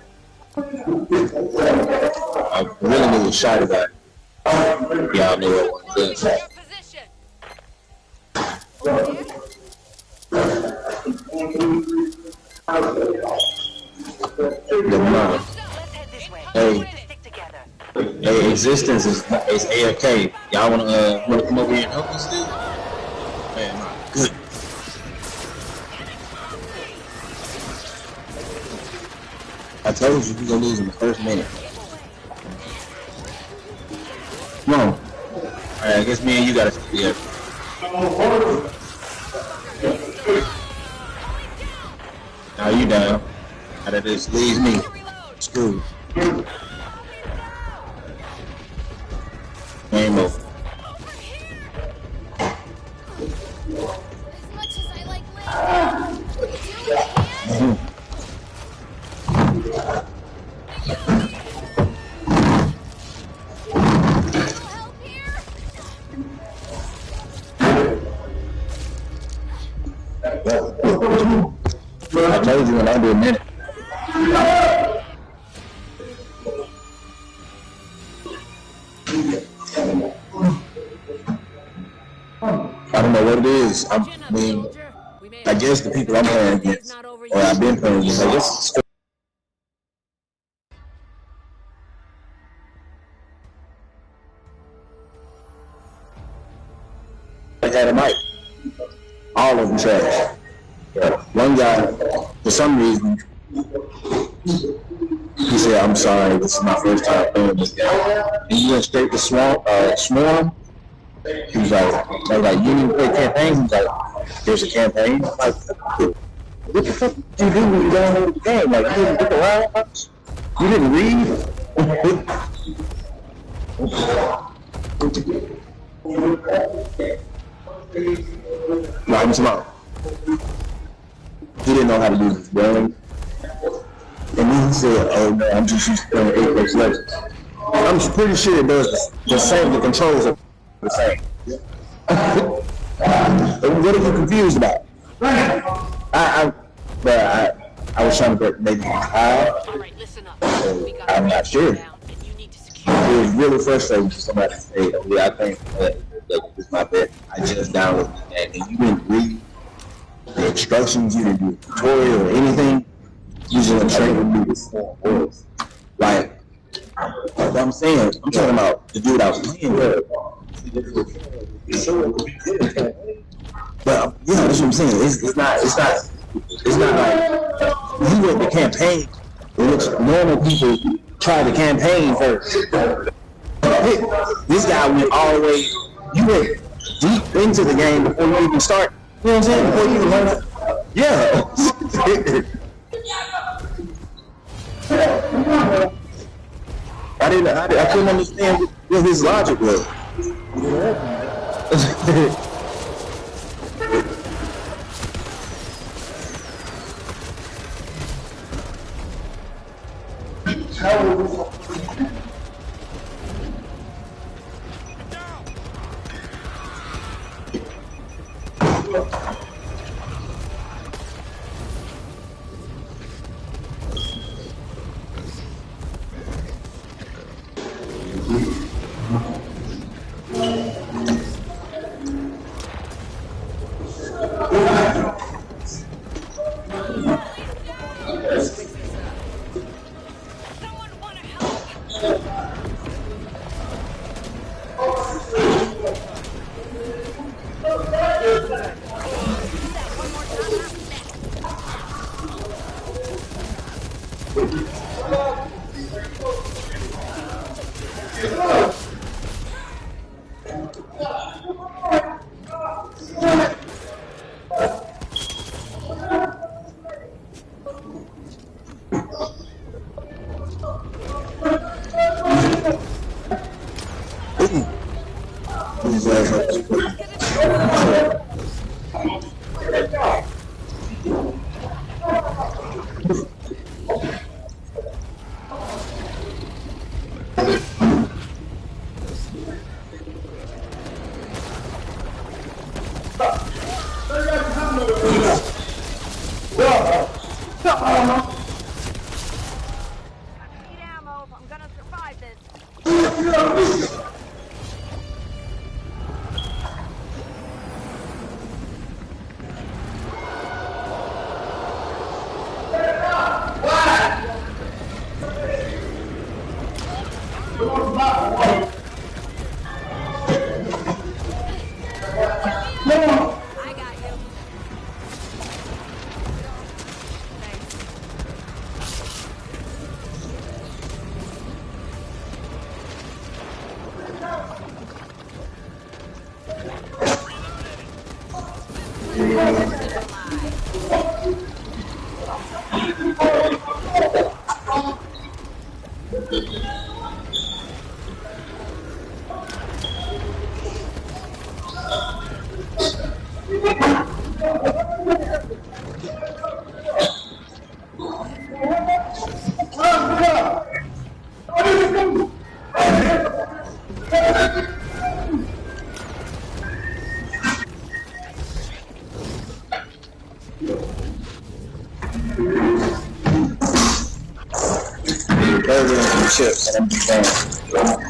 I really need a shot of that. Y'all know what I want to do. Hey, existence is AFK. Y'all wanna come over here and help us, dude? Man, my goodness. I told you we gonna lose in the first minute. Come on. Alright, I guess me and you gotta stick together. Now you down. Now that just leaves me. Screwed. Game over. As much as I like living, I told you in under a minute. I don't know what it is. I mean, I guess the people I'm playing against, or I've been playing against, I guess it's I had a mic. All of them trash. One guy, for some reason, he said, "I'm sorry, this is my first time playing this game." And he went straight to Swarm. He was like, "You didn't play campaign?" He was like, "There's a campaign." I'm like, what the fuck did you do when you downloaded the game? Like, you didn't get the around much? You didn't read? No, I'm smart. He didn't know how to do this spelling. And then he said, "Oh no, I'm just used to playing Apex Legends." I'm pretty sure it does the same, the controls are the same. What are you confused about? I was trying to get maybe 5. I'm not sure. It was really frustrating for somebody to say, "Oh yeah, I think that is my bet. I just downloaded the game," and you didn't read the instructions, you didn't do a tutorial or anything. You just went straight and do this voice. Like I'm saying, I'm talking about the dude I was playing with. But yeah, that's what I'm saying. It's not like you went the campaign, which normal people try the campaign first. This guy went all the way. You went deep into the game before you even start. You know what I'm saying? Before you even learn it. Yeah. I couldn't understand what his logic was. Need ammo if I'm gonna survive this. I got you. Burger and chips, and I'm just going.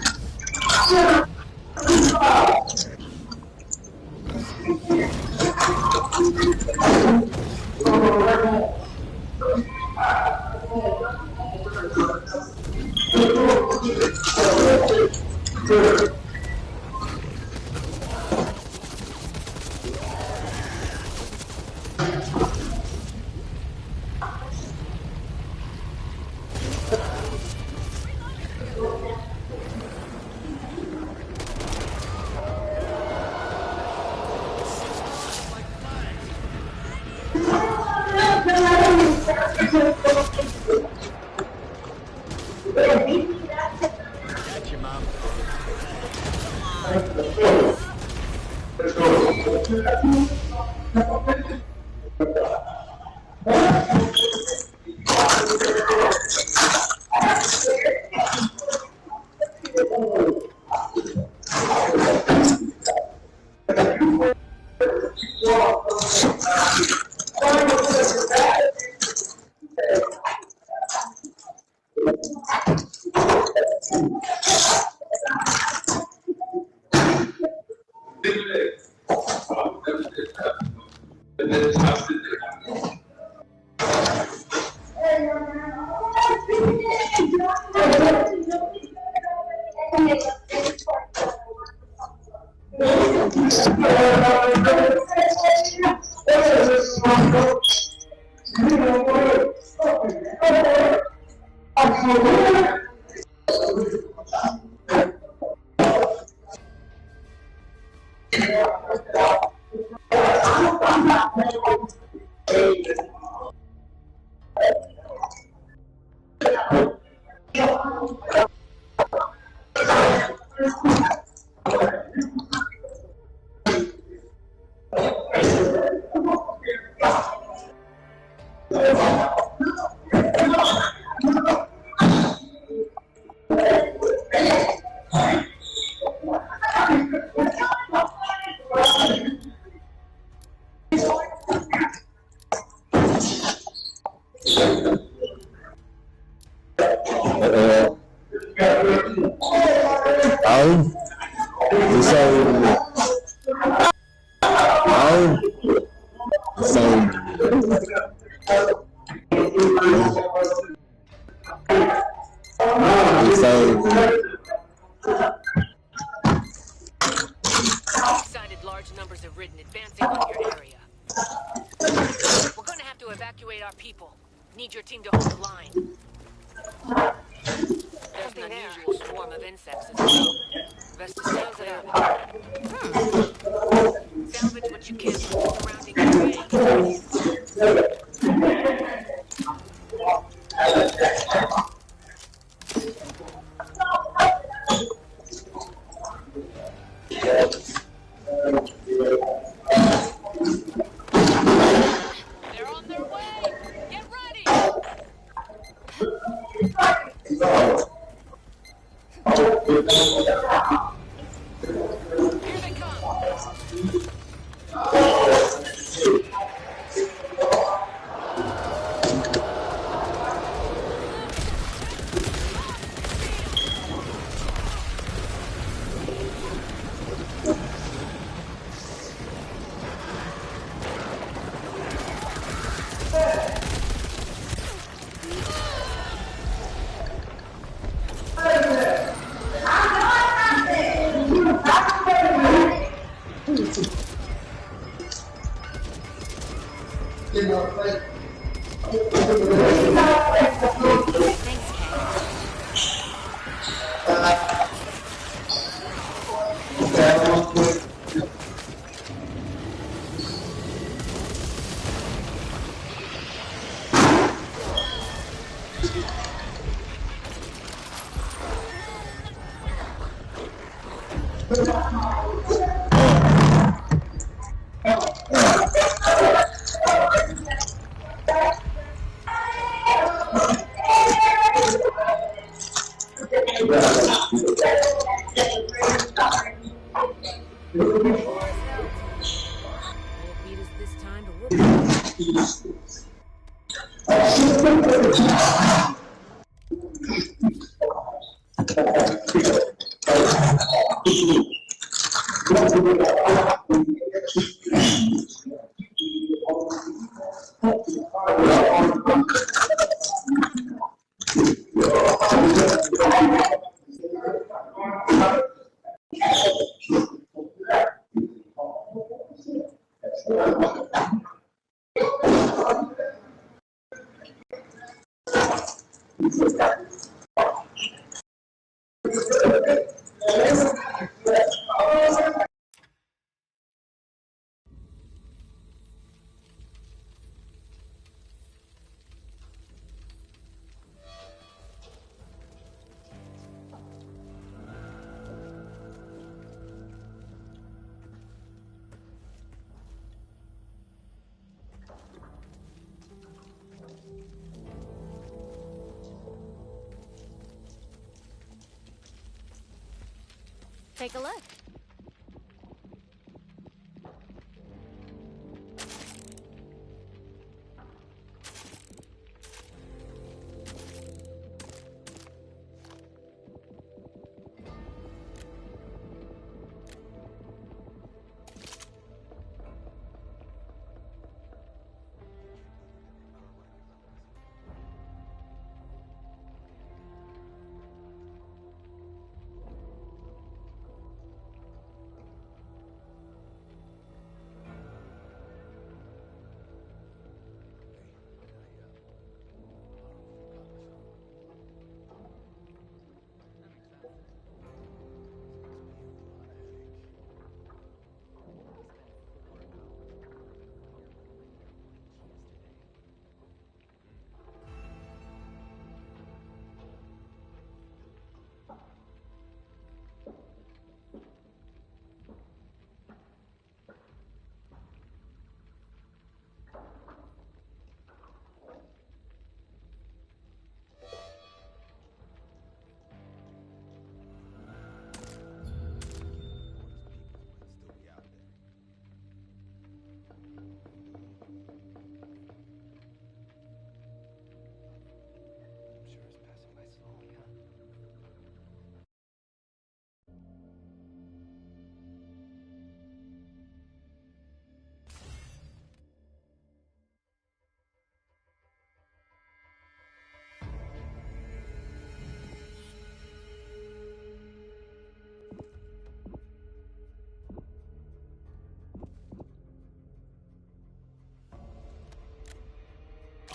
Gotcha, Mom. Decided large numbers have ridden, advancing on your area. We're gonna have to evacuate our people. Need your team to hold the line. There's an unusual swarm of insects as well. Best to close it up. Salvage what you can from the surrounding terrain. They're on their way! Get ready! Here they come. Thanks, Kay. Sure as hell, Tony. Won't beat us this time, but we'll be there. Take a look.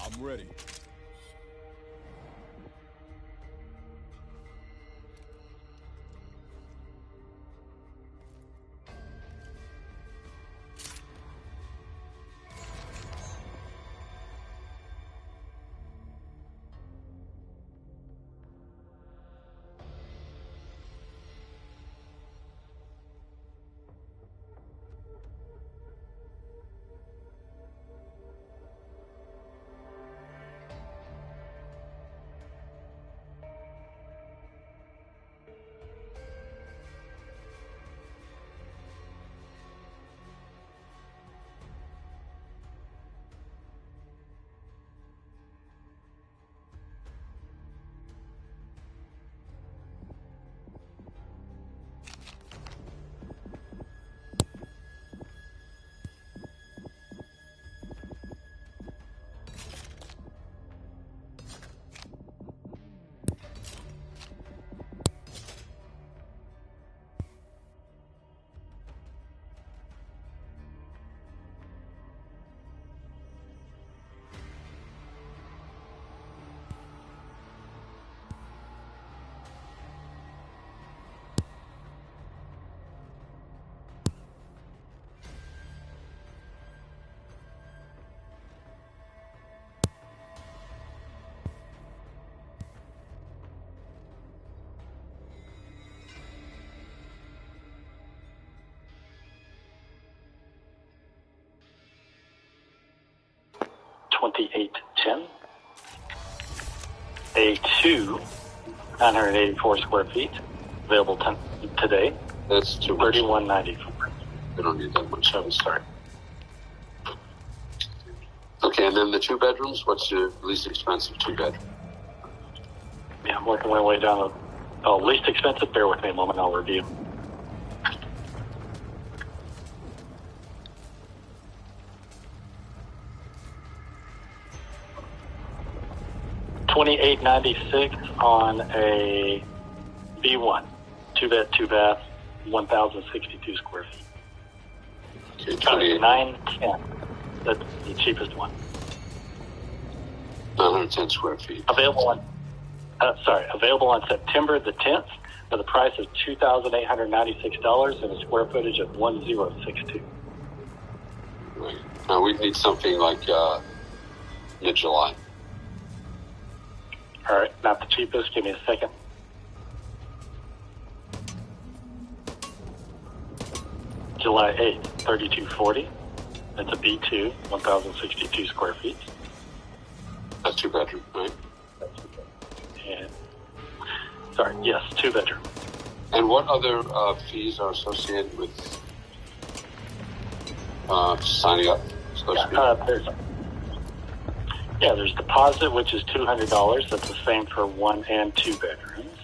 I'm ready. 5810. A2, 984 square feet, available today. That's too much. 3194. We don't need that much. I'm sorry. Okay, and then the 2 bedrooms. What's the least expensive 2 bedroom? Yeah, I'm working my way down. Least expensive. Bear with me a moment. I'll review. $2,896 on a B1, 2-bed, 2-bath, 1,062 square feet. Okay, 910. That's the cheapest one. 910 square feet. Available on September the 10th for the price of $2,896 and a square footage of 1062. Right. Now we need something like mid-July. All right, not the cheapest. Give me a second. July 8th, 3240. That's a B2, 1,062 square feet. That's 2 bedroom, right? And, sorry, yes, 2 bedroom. And what other fees are associated with signing up? There's deposit, which is $200. That's the same for 1 and 2 bedrooms.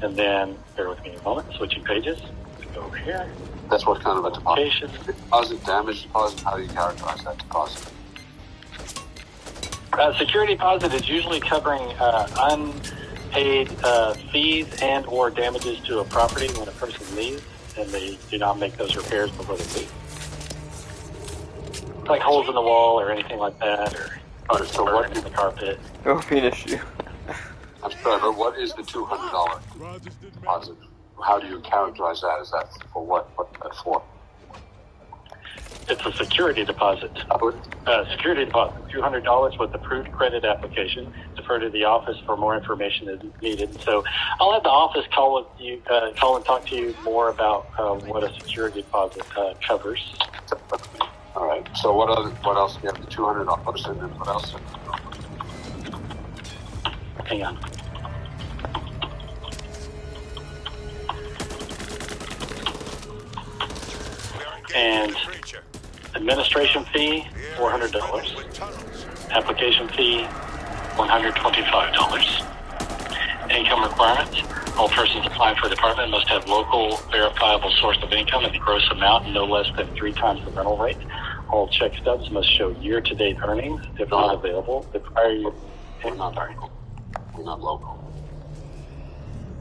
And then, bear with me a moment, switching pages. Let's go over here. That's what kind of a deposit? Deposit, damage deposit. How do you characterize that deposit? Security deposit is usually covering unpaid fees and or damages to a property when a person leaves and they do not make those repairs before they leave. Like holes in the wall or anything like that, or so what in the carpet. That would be an issue. I'm sorry, but what is the $200 deposit? How do you characterize that? Is that for what? What's that for? It's a security deposit. Security deposit, $200 with approved credit application. Defer to the office for more information as needed. So I'll have the office call and talk to you more about what a security deposit covers. All right. So what else? You have the $200 and then what else? Hang on. And administration fee, $400. Application fee, $125. Income requirements. All persons applying for the apartment must have local verifiable source of income in the gross amount no less than 3 times the rental rate. All check stubs must show year-to-date earnings if not available. The prior year. We're not local.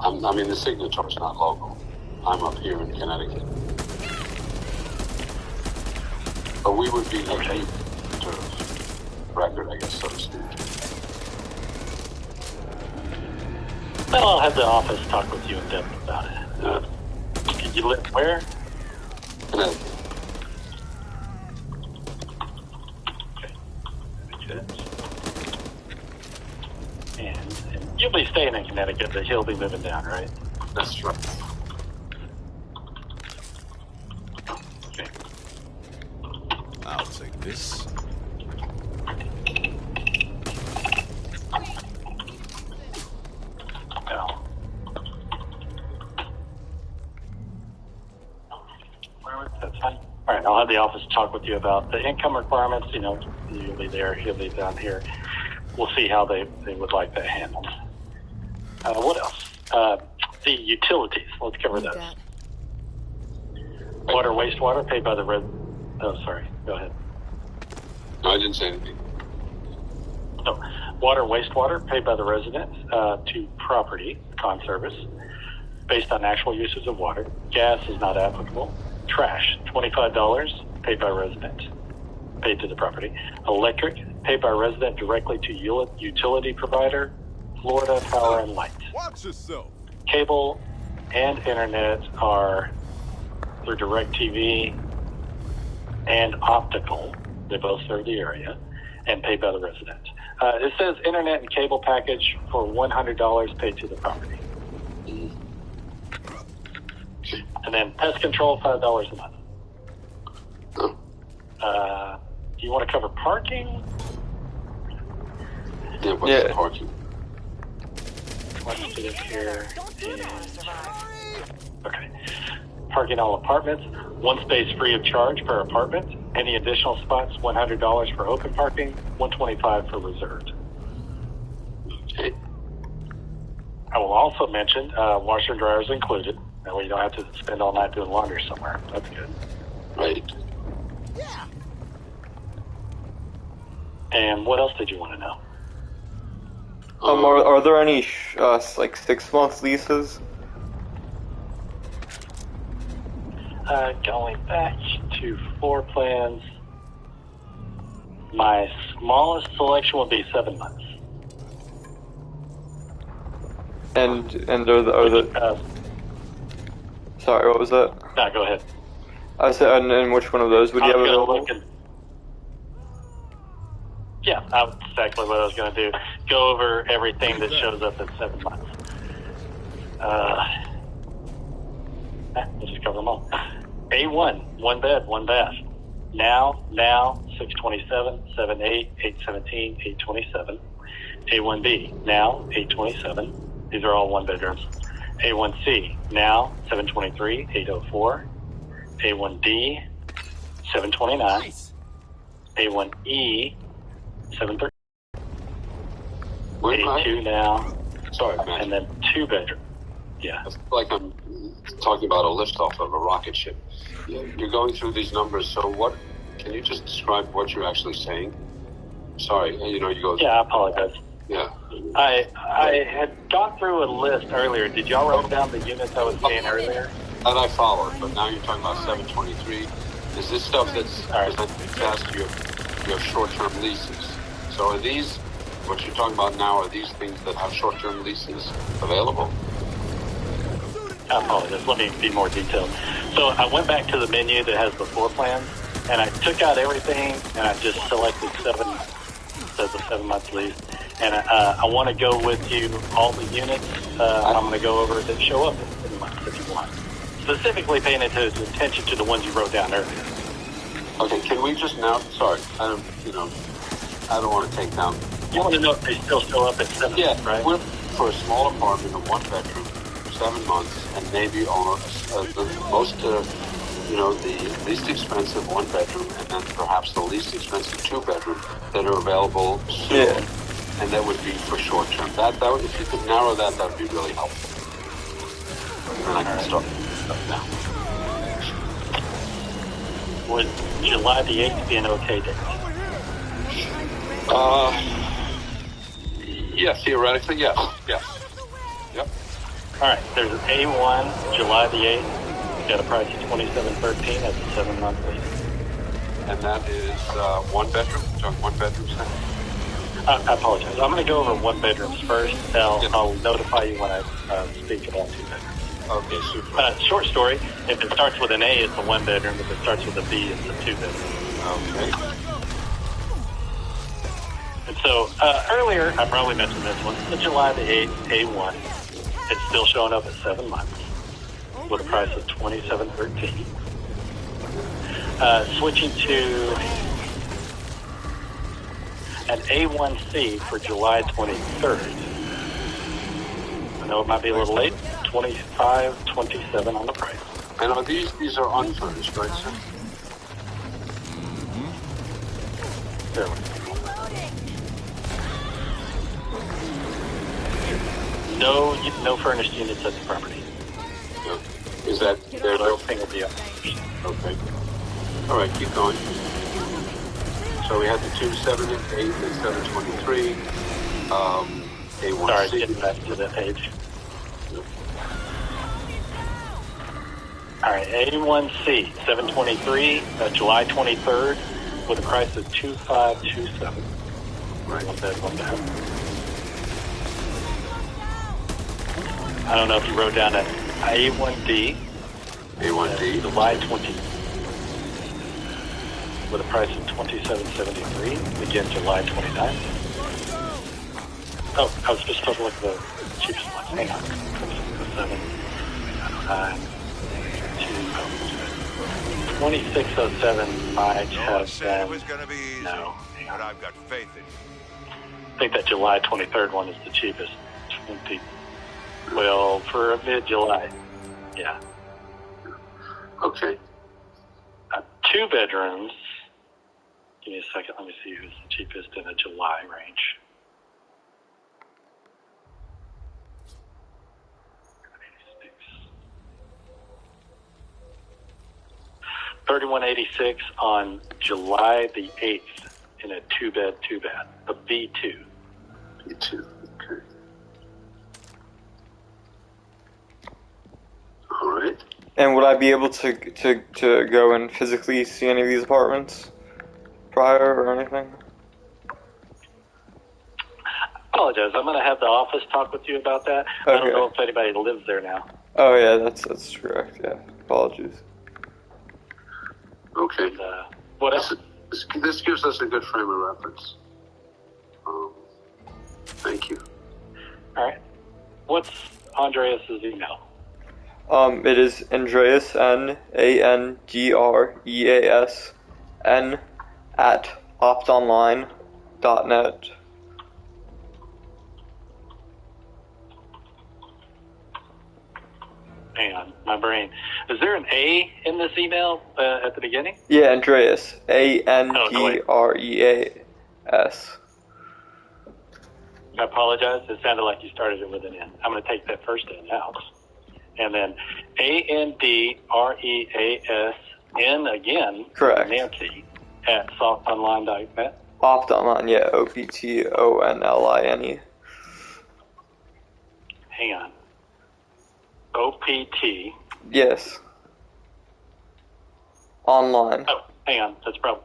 The signature's not local. I'm up here in Connecticut. But we would be okay to record, I guess, so to speak. Well, I'll have the office talk with you in depth about it. You live where? Connecticut. Okay. And you'll be staying in Connecticut, but he'll be moving down, right? That's right. Okay. I'll take this. That's fine. All right, I'll have the office talk with you about the income requirements. You'll be there, he'll be down here. We'll see how they would like that handled. What else? The utilities. Let's cover those. Water, wastewater, paid by the Oh, sorry. Go ahead. No, I didn't say anything. No. Water, wastewater, paid by the resident to property, con service, based on actual uses of water. Gas is not applicable. Trash, $25, paid by resident, paid to the property. Electric, paid by resident directly to utility provider, Florida Power and Light. Watch yourself. Cable and internet are through DirecTV and optical. They both serve the area and paid by the resident. It says internet and cable package for $100 paid to the property. And then pest control, $5 a month. Oh. Do you want to cover parking? what's the parking? Let's do this here. Okay. Parking all apartments. One space free of charge per apartment. Any additional spots, $100 for open parking, $125 for reserved. Okay. I will also mention washer and dryers included. That way you don't have to spend all night doing laundry somewhere. That's good. Right. And what else did you want to know? Are there any like 6-month leases? Going back to floor plans, my smallest selection would be 7 months. And are the sorry, what was that? No, go ahead. I said, and which one of those would you have available? Yeah, that's exactly what I was going to do. Go over everything that shows up at 7 months. We'll just cover them all. A1, 1 bed, 1 bath. Now, 627, 78, 817, 827. A1B, now, 827. These are all 1 bedrooms. A1C, now, 723, 804. A1D, 729. A1E, 730. A2 now. Sorry, man. And then 2 bedroom. Yeah. It's like I'm talking about a lift off of a rocket ship. You're going through these numbers, so what? Can you just describe what you're actually saying? Sorry, you go. Yeah, I apologize. Yeah. I had gone through a list earlier. Did y'all write down the units I was saying earlier? That I followed, but now you're talking about 723. Is this stuff that's past your short-term leases? So are these, what you're talking about now, are these things that have short-term leases available? I apologize. Let me be more detailed. So I went back to the menu that has the floor plans, and I took out everything, and I just selected 7 months. Says a 7-month lease. And I want to go with you all the units. I'm going to go over that show up in 7 months if you want. Specifically paying attention to the ones you wrote down earlier. Okay, can we just now? Sorry, I don't want to take down. You want to know if they still show up at 7 months, right? We're for a small apartment, a 1 bedroom, 7 months, and maybe almost the most, the least expensive 1 bedroom, and then perhaps the least expensive 2 bedroom that are available soon. Yeah. And that would be for short term. That would, if you could narrow that would be really helpful. And I can start now. Would July the 8th be an okay date? Yeah, theoretically, yes. Yes. Yep. All right, there's an A1, July the 8th. Got a price of $27.13. That's a 7-month lease. And that is 1 bedroom? So 1 bedroom set? I apologize. I'm going to go over 1 bedrooms first. I'll notify you when I speak about 2 bedrooms. Okay, super. Short story, if it starts with an A, it's a 1 bedroom. If it starts with a B, it's a 2 bedroom. Okay. And so, earlier, I probably mentioned this one, the July the 8th, A1. It's still showing up at 7 months with a price of $27.13. Switching to an A1C for July 23rd. I know it might be a little late. $25.27 on the price. And are these are unfurnished, right, sir? There we go. No furnished units at the property. No. Is that their thing will be up? Okay. All right, keep going. So we had the 278 and 723. A1C. Sorry, getting back to that page. All right, A1C, 723, July 23rd, with a price of $25.27. Right, one bed, 1 bath. I don't know if you wrote down an A1D. A1D. July 20, with a price of $27.73. Again, July 29th. Oh, I was just supposed to look at the cheapest one. Hang on. 27, 909. 2607 might have been. It was going to be easy, but I've got faith in you. think that July 23rd one is the cheapest. Well, for mid-July. Yeah. Okay. 2 bedrooms. Give me a second. Let me see who's the cheapest in the July range. $3,186 on July the 8th in a 2-bed, 2-bath. A B2. B2. Okay. All right. And would I be able to go and physically see any of these apartments prior or anything? Apologize. I'm going to have the office talk with you about that. Okay. I don't know if anybody lives there now. Oh yeah, that's correct. Yeah. Apologies. Okay. What else? This gives us a good frame of reference. Thank you. All right. What's Andreas's email? It is Andreas, N-A-N-G-R-E-A-S-N @optonline.net. Hang on, my brain. Is there an A in this email at the beginning? Yeah, Andreas. A-N-D-R-E-A-S. I apologize. It sounded like you started it with an N. I'm going to take that first N out. And then A-N-D-R-E-A-S-N again. Correct. Nancy at softonline.net. Optonline, yeah. O-P-T-O-N-L-I-N-E. Hang on. O-P-T. Yes. Online. Oh, hang on. That's probably...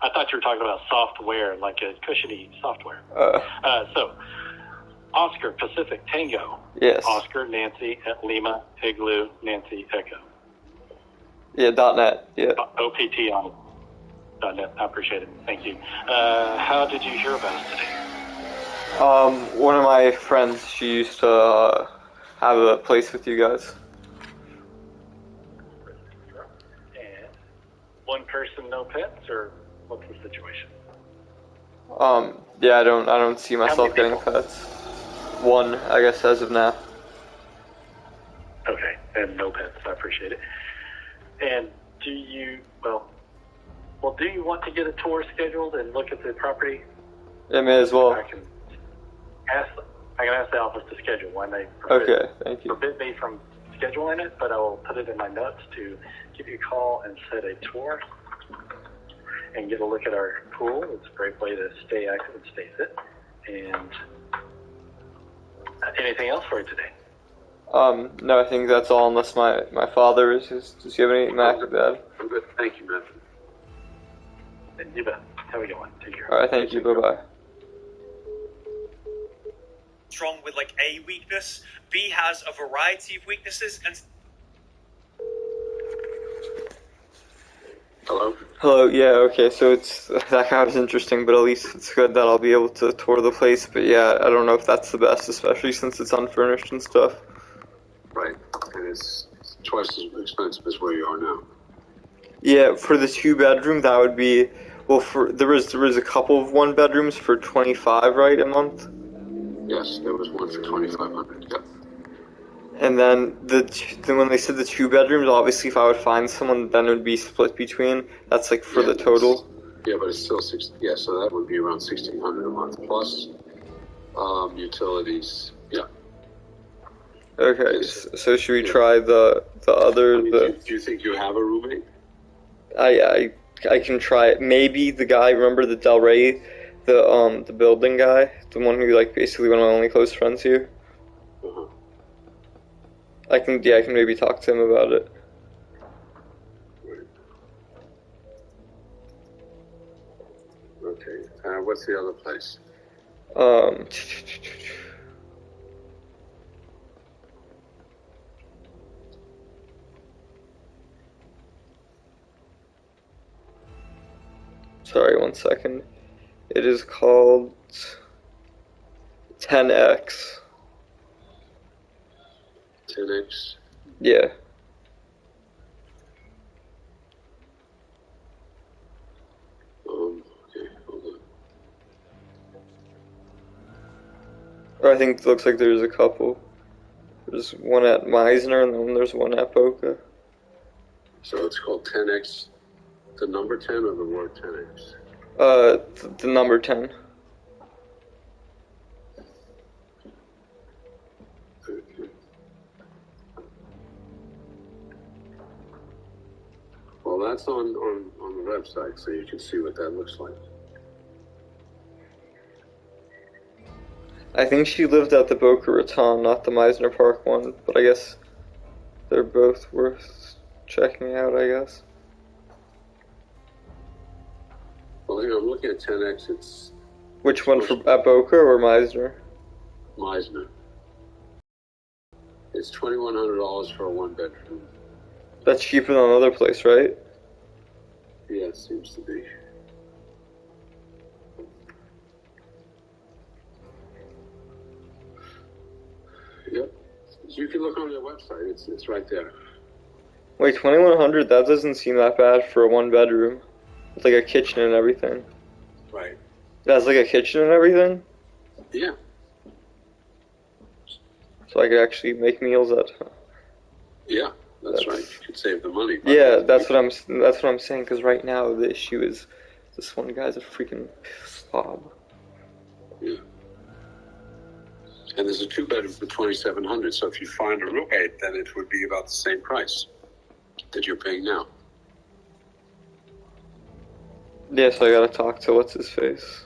I thought you were talking about software, like a cushiony software. So, Oscar Pacific Tango. Yes. Oscar Nancy at Lima Igloo Nancy Echo. Yeah, .net. Yeah. OPT on .net. I appreciate it. Thank you. How did you hear about us today? One of my friends, she used to have a place with you guys. And one person, no pets, or what's the situation? Yeah, I don't see myself getting pets. One, I guess, as of now. Okay, and no pets. I appreciate it. And do you want to get a tour scheduled and look at the property? Yeah, may as well. I can ask the office to schedule when they forbid me from scheduling it, but I will put it in my notes to give you a call and set a tour and get a look at our pool. It's a great way to stay active and stay fit. And anything else for you today? No, I think that's all unless my father is. Does he have anything active to add? I'm good. Thank you, man. You bet. Have a good one. Take care. Alright, thank you. Bye-bye. Strong with like a weakness. B has a variety of weaknesses and... Hello? Hello, yeah, okay, so that guy was interesting, but at least it's good that I'll be able to tour the place, but yeah, I don't know if that's the best, especially since it's unfurnished and stuff. Right, and it's twice as expensive as where you are now. Yeah, for the 2-bedroom, that would be, well, there was a couple of 1-bedrooms for $25, right, a month? Yes, there was one for $2,500, yep. And then when they said the 2-bedrooms, obviously if I would find someone, then it would be split between. That's like for the total. Yeah, but it's still so that would be around $1,600 a month plus utilities. Yeah. Okay, so should we try the other? Do you think you have a roommate? I can try it. Maybe the guy. Remember the Del Rey, the building guy, the one who like basically one of my only close friends here. I can maybe talk to him about it. Okay. What's the other place? Sorry, 1 second. It is called 10X. 10X? Yeah. Okay, hold on. Or I think it looks like there's a couple. There's one at Meisner and then there's one at Boca. So it's called 10x, the number 10 or the word 10x? The number 10. Okay. Well, that's on the website, so you can see what that looks like. I think she lived at the Boca Raton, not the Meisner Park one, but I guess they're both worth checking out, I guess. Well, here, I'm looking at 10x, it's Which one, at Boca or Meisner? Meisner. It's $2,100 for a one-bedroom. That's cheaper than another place, right? Yeah, it seems to be. Yep. You can look on their website. It's right there. Wait, 2,100? That doesn't seem that bad for a one bedroom. It's like a kitchen and everything. Right. It has like a kitchen and everything? Yeah. So I could actually make meals at home. Yeah, that's right. You could save the money. Yeah, that's what I'm saying. Because right now the issue is this one guy's a freaking slob. Yeah. And there's a two-bedroom for $2,700. So if you find a roommate, then it would be about the same price that you're paying now. Yeah, so I gotta talk to what's his face.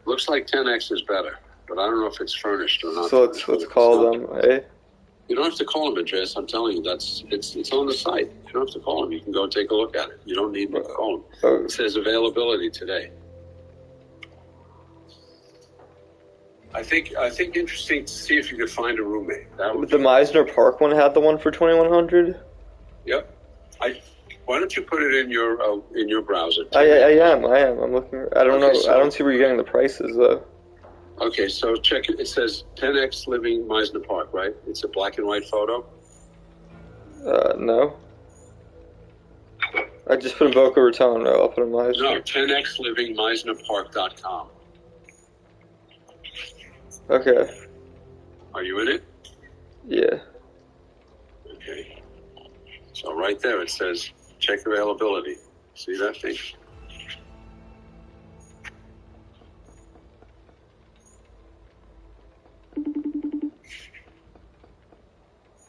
Looks like 10X is better, but I don't know if it's furnished or not. So let's call them, eh? You don't have to call them, Andreas. I'm telling you, it's on the site. You don't have to call them. You can go take a look at it. You don't need to call them. It says availability today. I think interesting to see if you could find a roommate. That would The Meisner Park one had the one for 2,100. Yep. Why don't you put it in your browser? I am. I'm looking. I don't know. I don't see where you're getting the prices though. Okay, so check it. It says 10X Living Meisner Park, right? It's a black and white photo. No. I just put in Boca Raton. No, I'll put in Meisner. No, 10X Living MeisnerPark.com. Okay. Are you in it? Yeah. Okay. So right there it says check availability. See that thing?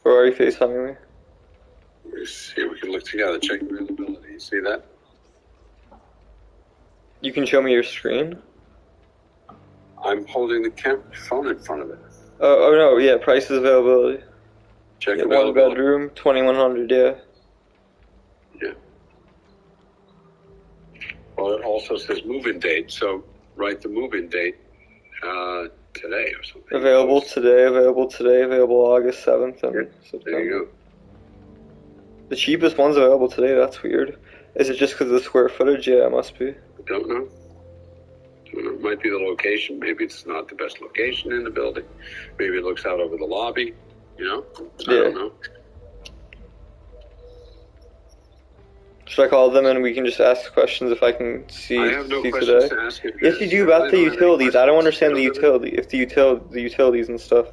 Or are you FaceTiming me? Let's see, we can look together. Check availability. You see that? You can show me your screen? I'm holding the phone in front of it. Oh no, yeah, prices availability. Check Yeah, availability. one bedroom, 2,100, yeah. Yeah. Well, it also says move-in date, so write the move-in date today or something. Available today, available August 7th and September. There you go. The cheapest one's available today, that's weird. Is it just because of the square footage? Yeah, it must be. I don't know. It might be the location. Maybe it's not the best location in the building. Maybe it looks out over the lobby. You know? I don't know. Should I call them and we can just ask questions if I can see, I have no see questions today? to ask you. Yes, you do about the utilities. I don't understand the utilities and stuff.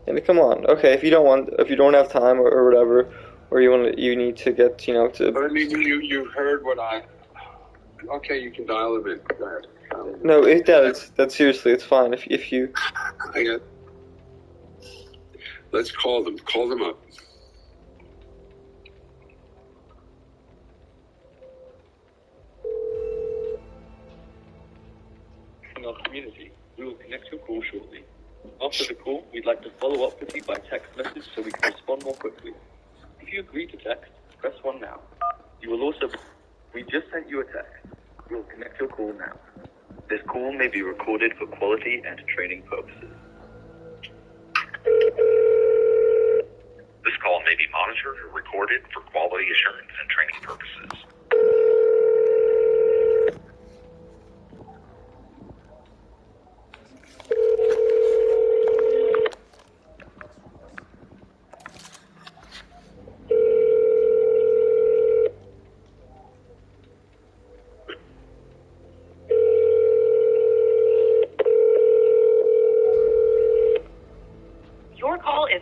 And come on, okay. If you don't have time or whatever, or you need to get to. But I mean, you heard what I. Okay, you can dial them in. Go ahead. No, that's seriously, it's fine. If you. I got. Let's call them. Call them up. In our community, we will connect your call shortly. After the call, we'd like to follow up with you by text message so we can respond more quickly. If you agree to text, press 1 now. You will also... We just sent you a text. We will connect your call now. This call may be recorded for quality and training purposes. This call may be monitored or recorded for quality assurance and training purposes.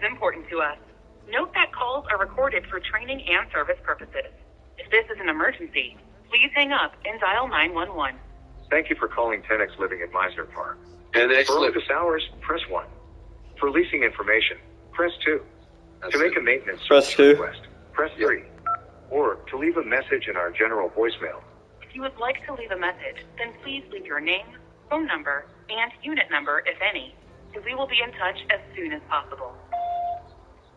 important to us. Note that calls are recorded for training and service purposes. If this is an emergency, please hang up and dial 911. Thank you for calling 10X Living at Meisner Park. NX For Living. office hours, press 1. For leasing information, press 2. To make a maintenance Press service 2. request, press 3. Or to leave a message in our general voicemail. If you would like to leave a message, then please leave your name, phone number, and unit number, if any, and we will be in touch as soon as possible.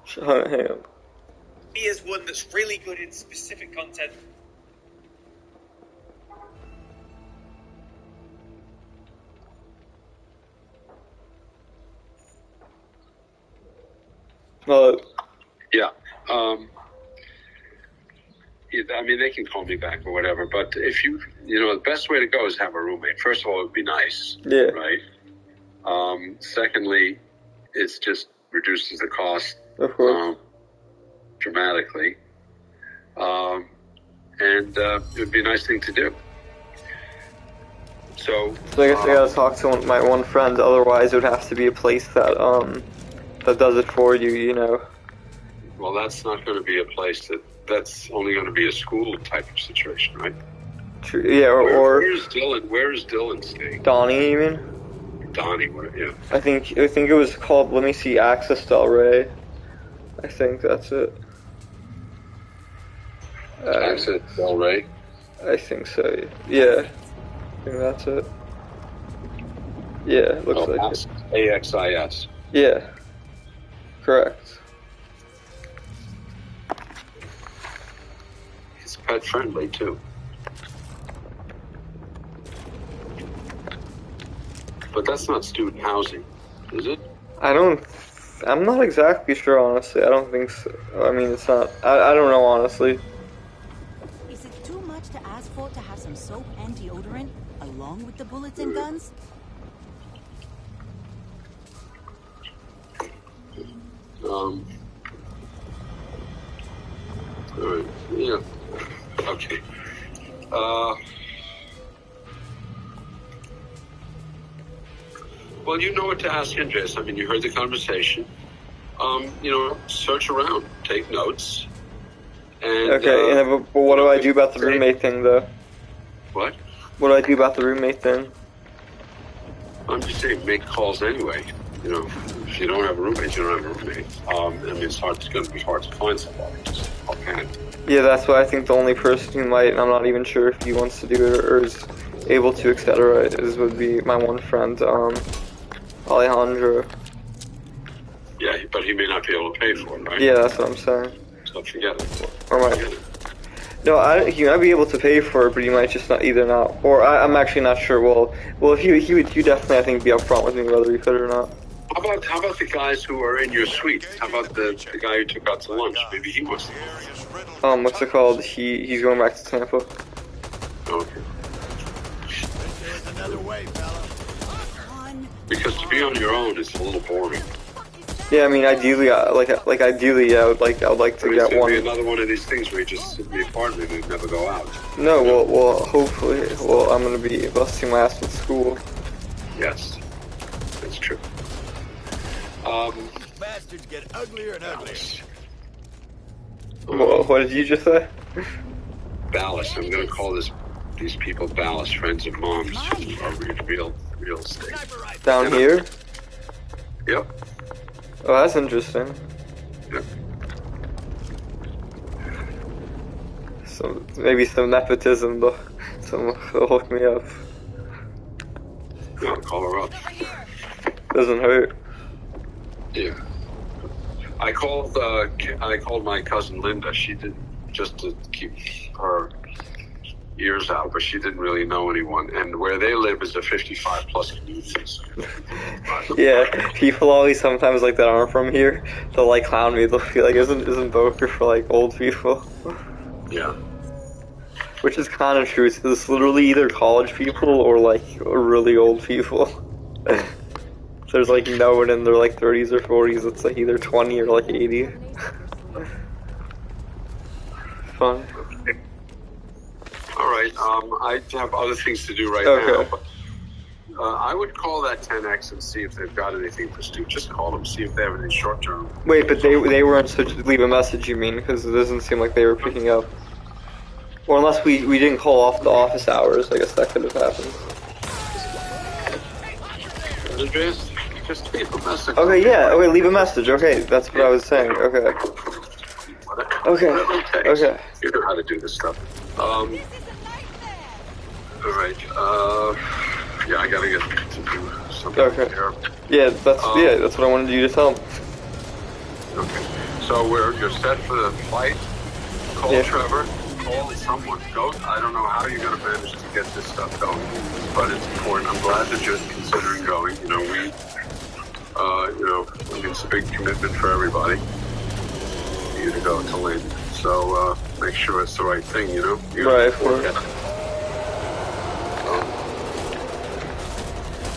Hang on. He is one that's really good in specific content. Yeah. I mean, they can call me back or whatever, but if the best way to go is have a roommate. First of all, it would be nice. Yeah. Right? Secondly, it's just reduces the cost dramatically. And it would be a nice thing to do. So I guess I gotta talk to my one friend, otherwise it would have to be a place that does it for you, you know. Well, that's not going to be a place that's only going to be a school type of situation, right? True. Yeah, where's Dylan? Where is Dylan staying? Donnie, you mean? Donnie, yeah. I think it was called, let me see, Access Del Rey. I think that's it. Access Del Rey? I think so, yeah. I think that's it. Yeah, looks like it. AXIS. Yeah. Correct. It's pet friendly too. But that's not student housing, is it? I'm not exactly sure, honestly. I don't think so. I mean, it's not. I don't know, honestly. Is it too much to ask for to have some soap and deodorant along with the bullets and guns? Alright, yeah. Okay. Well, you know what to ask Andres. I mean, you heard the conversation. Search around, take notes. And, okay, but what do I do about the roommate thing, though? What? What do I do about the roommate thing? I'm just saying, make calls anyway. If you don't have a roommate, you don't have a roommate. It's going to be hard to find somebody. Just offhand. Yeah, that's why I think the only person who might, and I'm not even sure if he wants to do it or is able to, etc., would be my one friend, Alejandro. Yeah, but he may not be able to pay for it, right? Yeah, that's what I'm saying. So forget it. Or might. No, he might be able to pay for it, but he might just not Or I'm actually not sure. Well, if he would definitely, I think, be upfront with me whether he could or not. How about the guys who are in your suite? How about the guy who took out to lunch? Maybe he wants to go. What's it called? He's going back to Tampa. Okay. There's another way, fella. Because to be on your own is a little boring. Yeah, I mean, ideally, ideally, yeah, I would like to get one. Be another one of these things where you just sit in the apartment and never go out. No, well, hopefully, I'm gonna be busting my ass with school. Yes, that's true. Bastards get uglier and uglier. What did you just say? Ballast. I'm gonna call these people ballast, friends of moms who are real estate. Down here? Yep. Oh, that's interesting. Yep. Maybe some nepotism, though. They'll hook me up. No, call her up. Doesn't hurt. Yeah. I called my cousin Linda. She did, just to keep her ears out, but she didn't really know anyone. And where they live is a 55 plus community. Yeah, people always sometimes that aren't from here, they'll clown me. They'll feel isn't Boca for old people? Yeah. Which is kind of true. It's literally either college people or really old people. There's no one in their 30s or 40s. It's either 20 or 80. Fun. All right. I have other things to do right now. But, I would call that 10X and see if they've got anything for Stu. Just call them, see if they have any short term. Wait, but they weren't supposed to leave a message, you mean? Because it doesn't seem like they were picking up. Or unless we didn't call off the office hours, I guess that could have happened. Andreas, just leave a message. Okay, yeah, okay, leave a message. Okay, that's what I was saying. Okay. Okay. Okay. You know how to do this stuff. All right. Yeah, I gotta get to do something Okay. here. Yeah, that's what I wanted you to tell them. Okay. So you're set for the flight. Call Trevor. Call someone. Go. I don't know how you're gonna manage to get this stuff going, but it's important. I'm glad that you're considering going. You know, I mean, it's a big commitment for everybody. For you to go to Lynn. So make sure it's the right thing. You know. Right. Of course.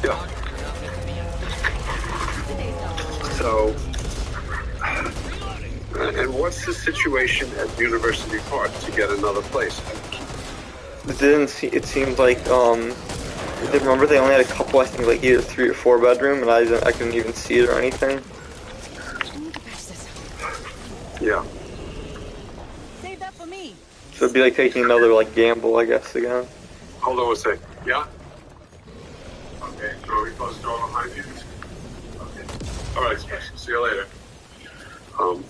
Yeah. So, and what's the situation at University Park to get another place? It seemed like remember they only had a couple, I think like either 3 or 4 bedroom, and I couldn't even see it or anything. Yeah. Save that for me. So it'd be like taking another like gamble, I guess, again. Hold on a sec. Yeah. Okay. So we close the door behind you. Okay. All right, Special. See you later.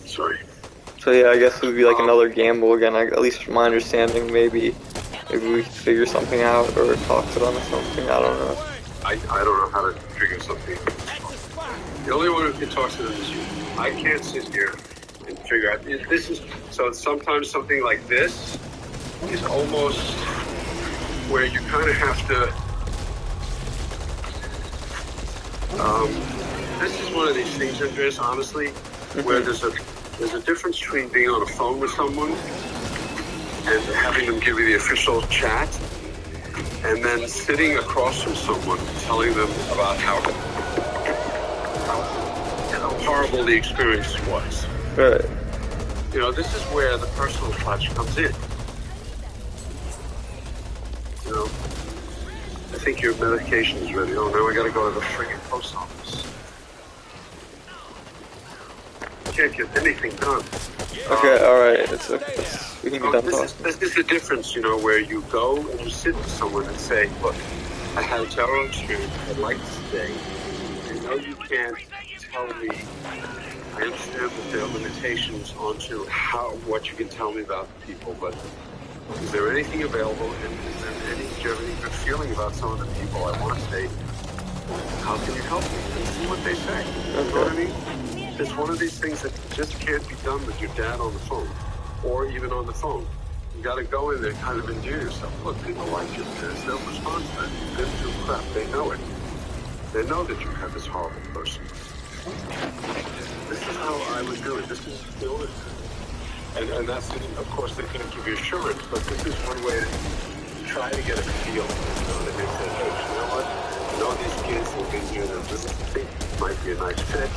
Sorry. So yeah, I guess it would be like another gamble again. At least from my understanding, maybe we could figure something out or talk to them or something. I don't know. I don't know how to figure something. The only one who can talk to them is you. I can't sit here and figure out. This is so. Sometimes something like this is almost where you kind of have to. This is one of these things, Andreas, honestly, where there's a difference between being on a phone with someone and having them give you the official chat, and then sitting across from someone telling them about how horrible the experience was. Right. You know, this is where the personal touch comes in. You know, I think your medication is ready. Oh, now I gotta go to the friggin' post office. Can't get anything done. Okay, alright, we can be done talking. This is the difference, you know, where you go and you sit with someone and say, look, I had a terrible experience, I'd like to stay. I know you can't tell me, I understand that there are limitations onto what you can tell me about the people, but is there anything available, and do you have any good feeling about some of the people? I want to stay. How can you help me? And see what they say. You know what I mean? It's one of these things that just can't be done with your dad on the phone, or even on the phone. You got to go in there and kind of endear yourself. Look, people like you. They'll respond to that. You've been through crap. They know it. They know that you have this horrible person. This is how I would do it. This is the only. And that's, of course, they can't give you assurance, but this is one way to try to get a feel. You know, that they say, hey, you know what? I know these kids will be here. This might be a nice fit.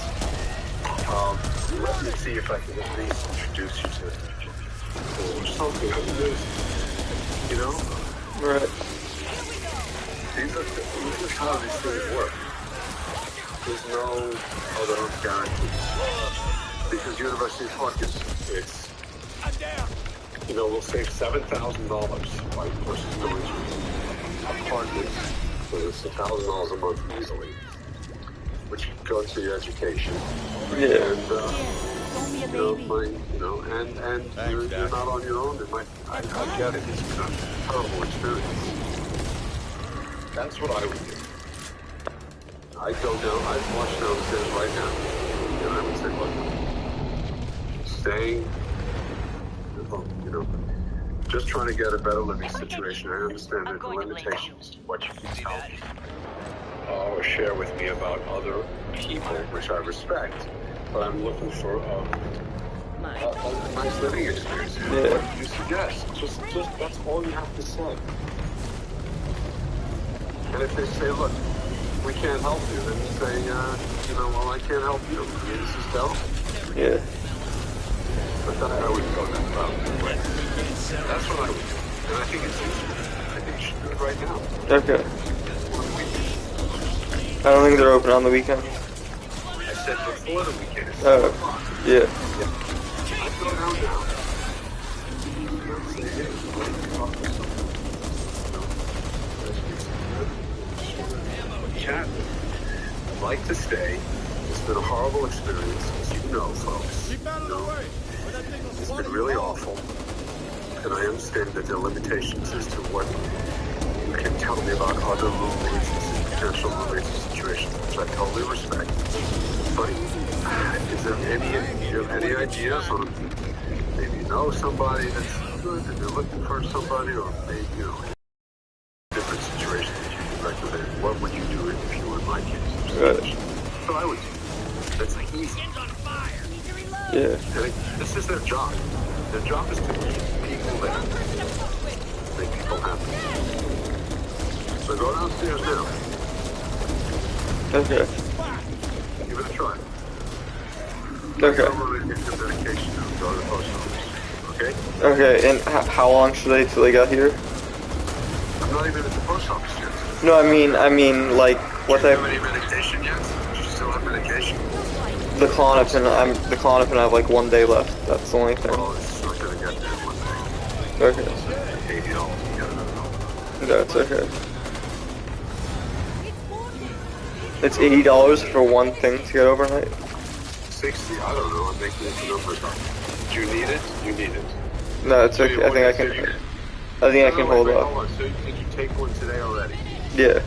Let me see if I can at least introduce you to or something. I mean, you know? Right. This is how these things work. There's no other guarantee. Because University Park it's you know, we'll save $7,000 by the person going to apartment. So it's $1,000 a month easily, which goes to your education. Yeah. And and you're not on your own. It might. I get it. It's been a terrible experience. That's what I would do. I'd go down. I'd watch downstairs right now, and I would say, look, staying. You know, just trying to get a better living situation. I understand there's limitations to what you can tell me or share with me about other people, which I respect. But I'm looking for a nice living experience. Yeah. What do you suggest? Just that's all you have to say. And if they say, look, we can't help you, then you say, well, I can't help you. This is dope. Yeah. But then I would go that route. That's what I would do. And I think it's easy. I think you should do it right now. Okay. I don't think they're open on the weekend. I said before the weekend. It's Oh, yeah. I'd go down now. Chat. I'd like to stay. It's been a horrible experience, as you know, folks. Keep out of the way. It's been really awful. And I understand that there are limitations as to what you can tell me about other roommates and potential roommates situations, which I totally respect. But is there any, do you have any ideas on maybe you know somebody that's good and you're looking for somebody, or maybe, you know, different situation that you could recommend? What would you do if you were in my case? So I would do. That's easy. Yeah. And this is their job. Their job is to keep people there. Make people happy. So go downstairs now. Okay. Give it a try. Okay. Get your medication and go to the post office. Okay? Okay, and how long should I till they got here? I'm not even at the post office yet. No, I mean, like, what Do you type? have any medication yet? Do you still have medication? The Klonopin, I have like 1 day left. That's the only thing. Oh, it's not going to get there in 1 day. Okay. $80 to get it. That's okay. It's $80 for one thing to get overnight? 60, I don't know. I'm making the numbers up. Do you need it? You need it. No, it's okay. I think I can hold wait, off. hold on. So did you take one today already? Yeah.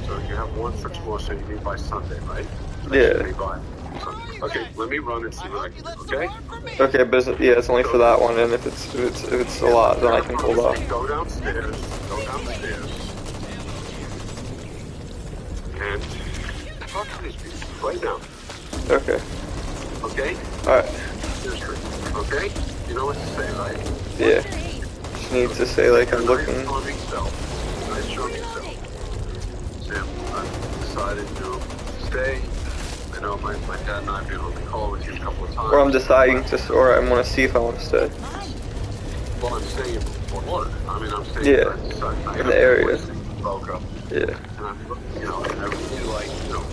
So you have one for tomorrow, so you need by Sunday, right? Yeah. Okay, let me run and see what I can do, okay? Okay, but it's only for that one, and if it's a lot, then I can hold off. Go downstairs, and talk to these people right now, Okay. okay? Alright. Seriously, okay? You know what to say, right? Yeah. Just need to say, like, I'm looking. Nice charming self. Sam, I've decided to stay. I know my dad and I have been on the call with you a couple of times. Or I'm deciding to, or I want to see if I want to stay. Well, I'm staying in Fort Lauderdale. I mean, I'm staying In the area. Boca. Yeah. And I'm, you know, I really like, you know,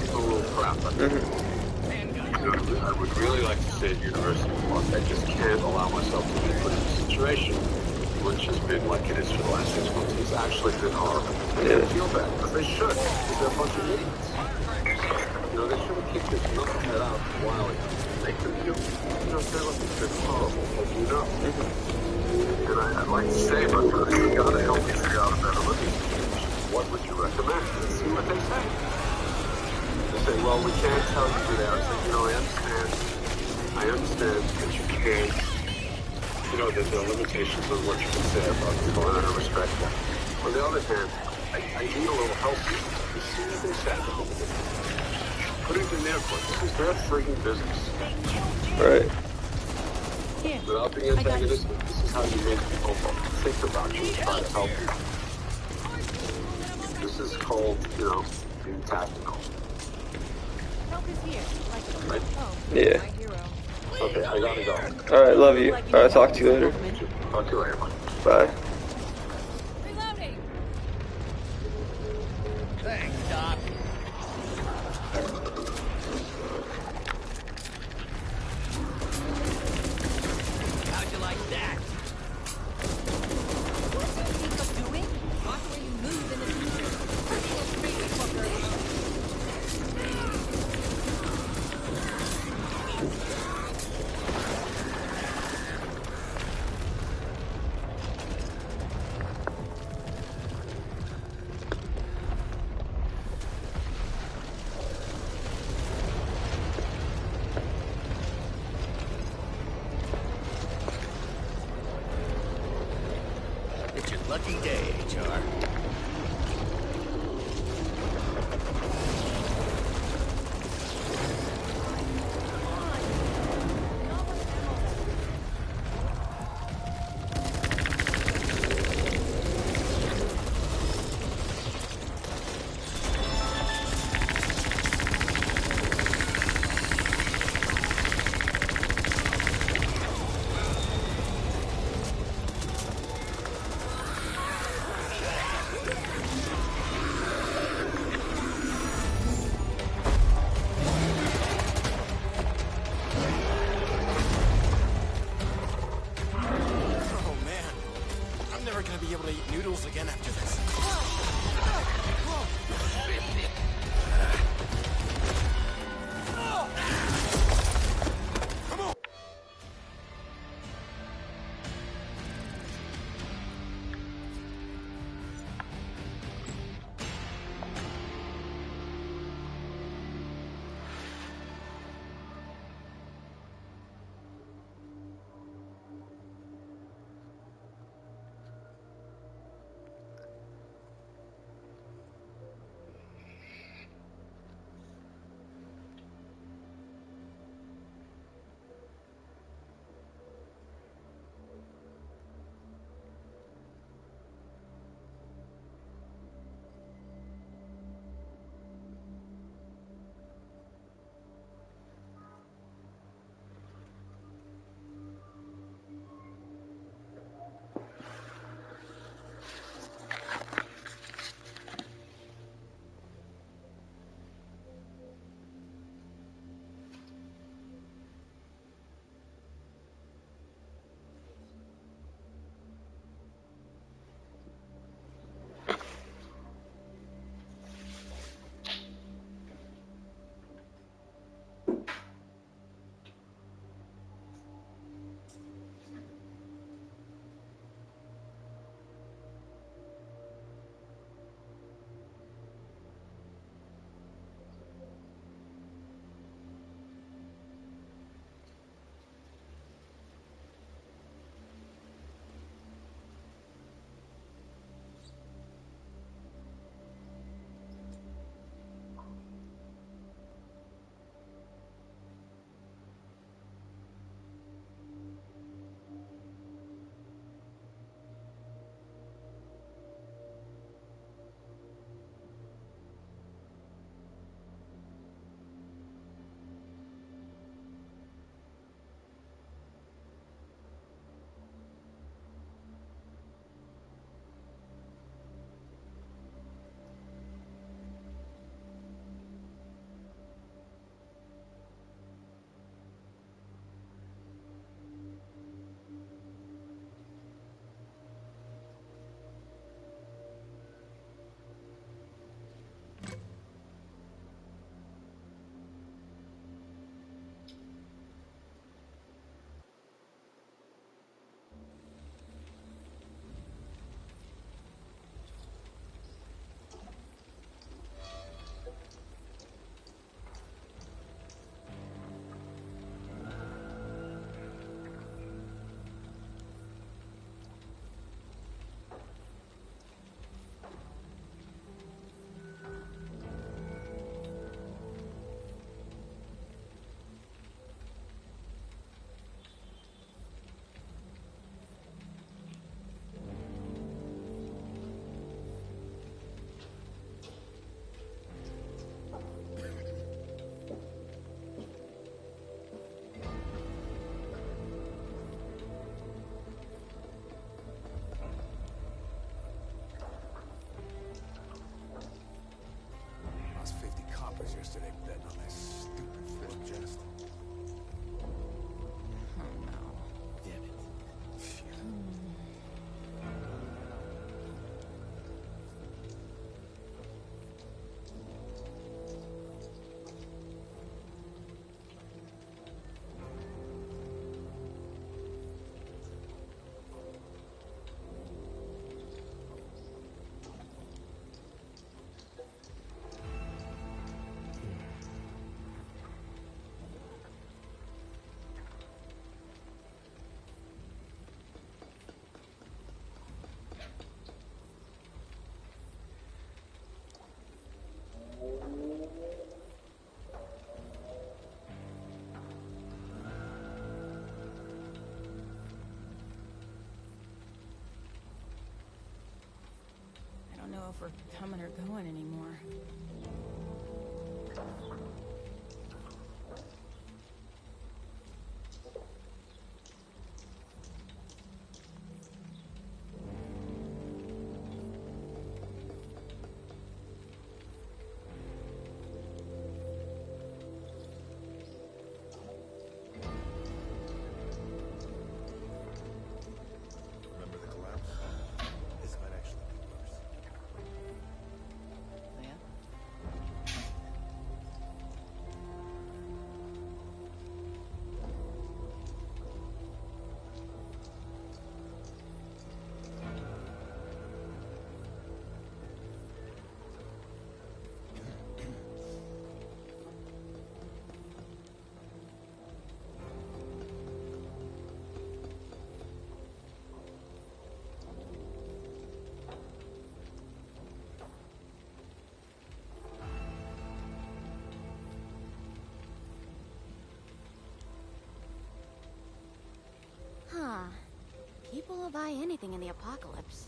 people a little crap. But, you know, I would really like to stay at University of Park. I just can't allow myself to be put in a situation which has been like it is for the last 6 months. It's actually been horrible. I feel bad, but they should, because they're a bunch of idiots. You know, they shouldn't keep this knucklehead out for a while. They could do, you know, they're like, it's been horrible, as you know. And I'd like to say, but you gotta help me figure out a better living situation. What would you recommend? Let's see what they say. They say, well, we can't tell you where. I said, you know, I understand that you can't, you know, that there are limitations on what you can say about people, and I respect that. On the other hand, I need a little help here. You see what they said? Put it in their court. This is their freaking business. Right. Without being antagonistic, this is how you make people think about you and try to help you. This is called, you know, being tactical. Right? Yeah. Okay, I gotta go. Alright, love you. Alright, talk to you later. Talk to you later. Bye. Thanks, Doc. How'd you like that? What do you think of doing? Watch where you move in the future. betting on that stupid Fort Jest. Oh no. Damn it. I don't know if we're coming or going anymore. Remember the collapse? This might actually be worse. Yeah? Huh. People will buy anything in the apocalypse.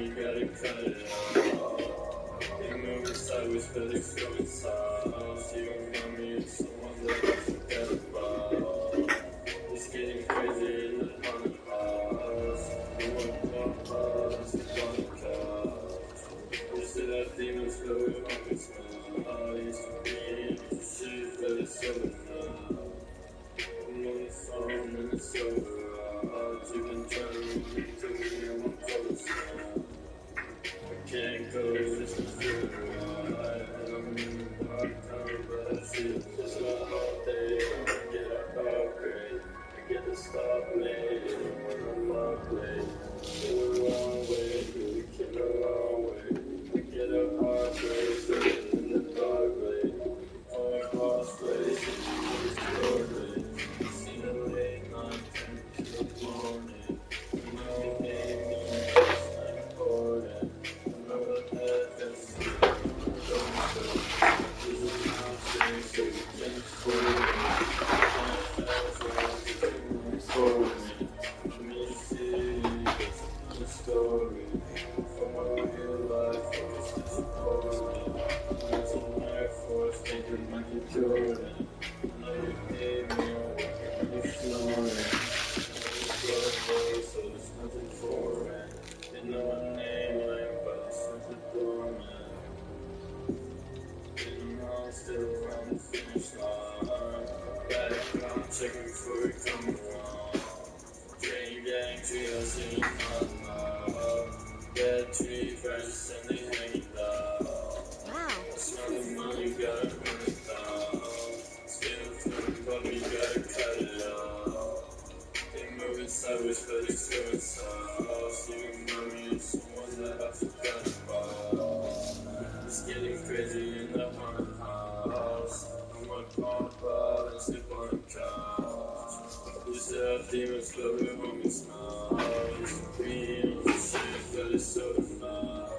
you gotta cut it off. You're moving sideways, but it's going south. You don't find me if someone that I forgot about. It's getting crazy in the haunted house. You want pop-ups, it's on the couch. You said that demons go with my smile. Used to be into shit, but it's over now. I'm on the phone and it's over. You've been trying to reach me to me, I'm on close now. I can't go, this is feeling right. And I'm in the dark time, but I see it. It's a hot day, I get a upgrade. I get to stop late, when I'm not late. In the wrong way, we came the wrong way. I get a hard race, in the dark late. Only horse race, it's story. See the late night, 10 to the morning. You know it made me, it's not important. I know what happens to me, there's a mountain, so you can't afford it. That's why it's for me. Let me see, it's a story. From a real life, focus is boring. It's an Air Force, thinking Michael Jordan. I know you hate me, I'm working on your flooring. So there's nothing foreign. They know my name, I ain't but it's nothing dormant. And I'm still around the finish line. Background checking before we come around. Gang, trios in my mouth. Dead tree branches and they hanging down. Wow. I smell the money, gotta burn it down. Still feeling bumpy, gotta cut it out. They moving sideways, but it's going south. You remind me of someone that I forgot about. It's getting crazy in the haunted house. I'm gonna pop out and sleep on the couch. Used to have demons, but we homies now. Used to be into shit, but it's over now.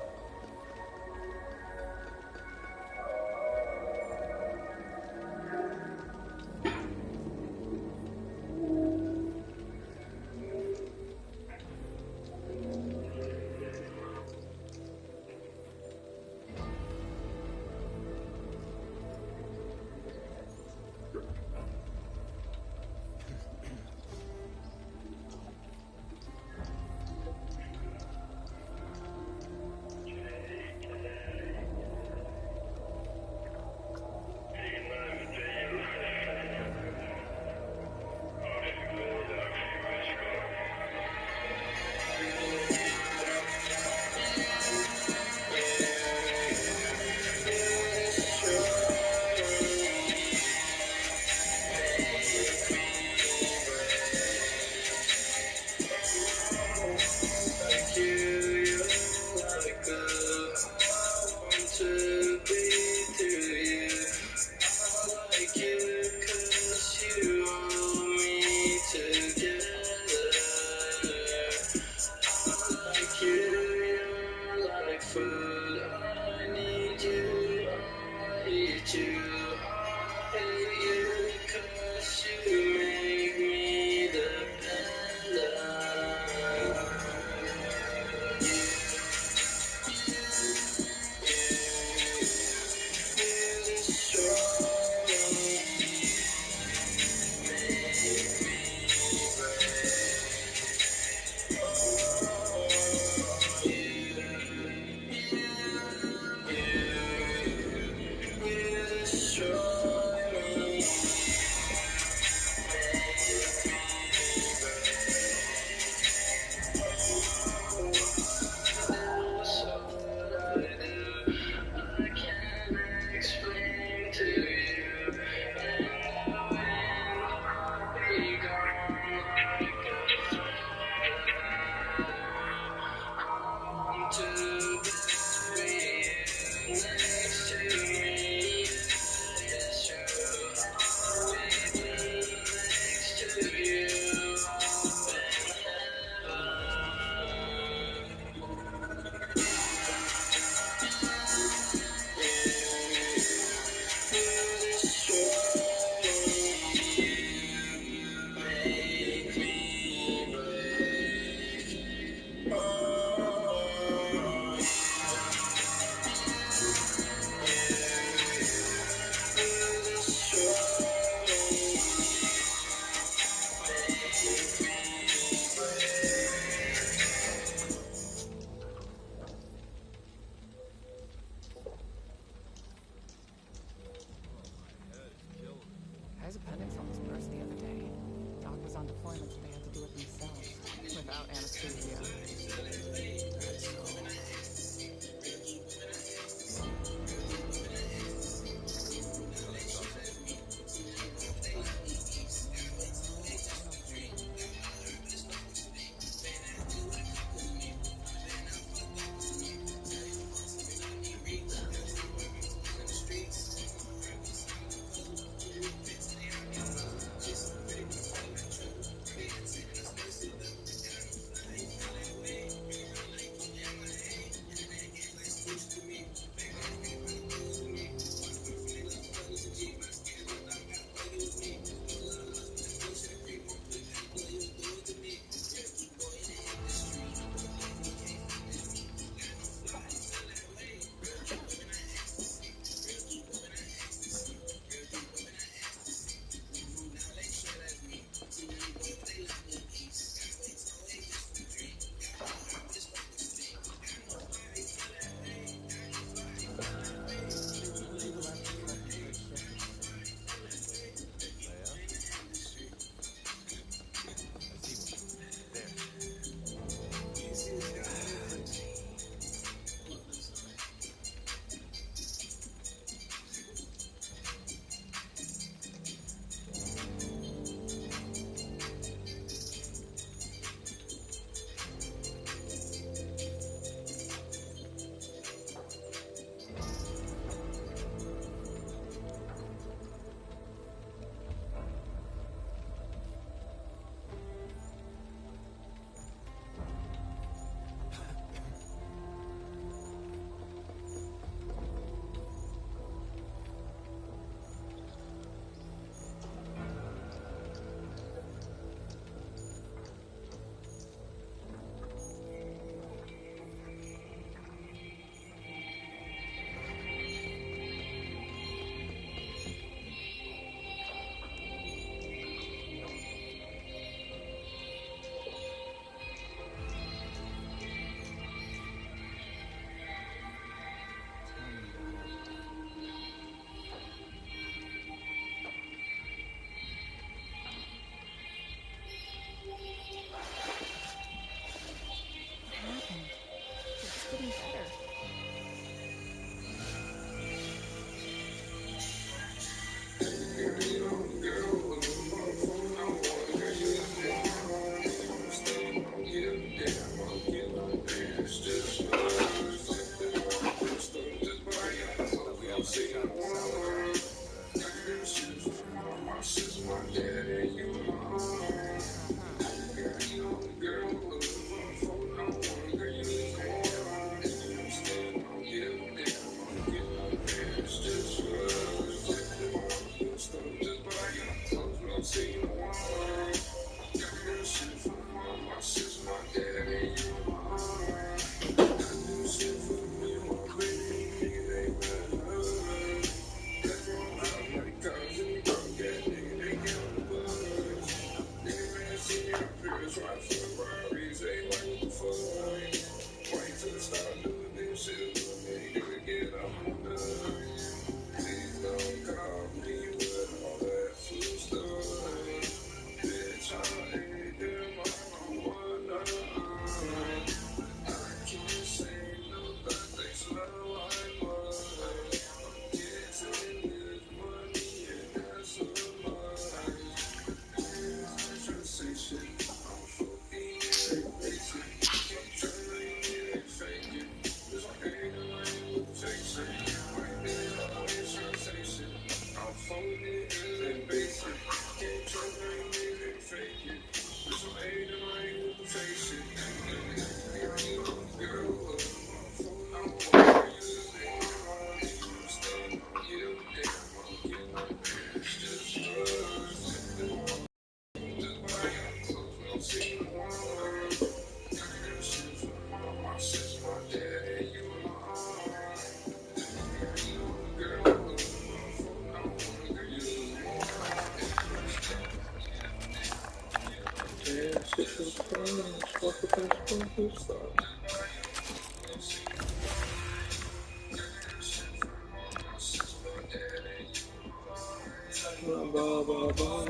ba ba.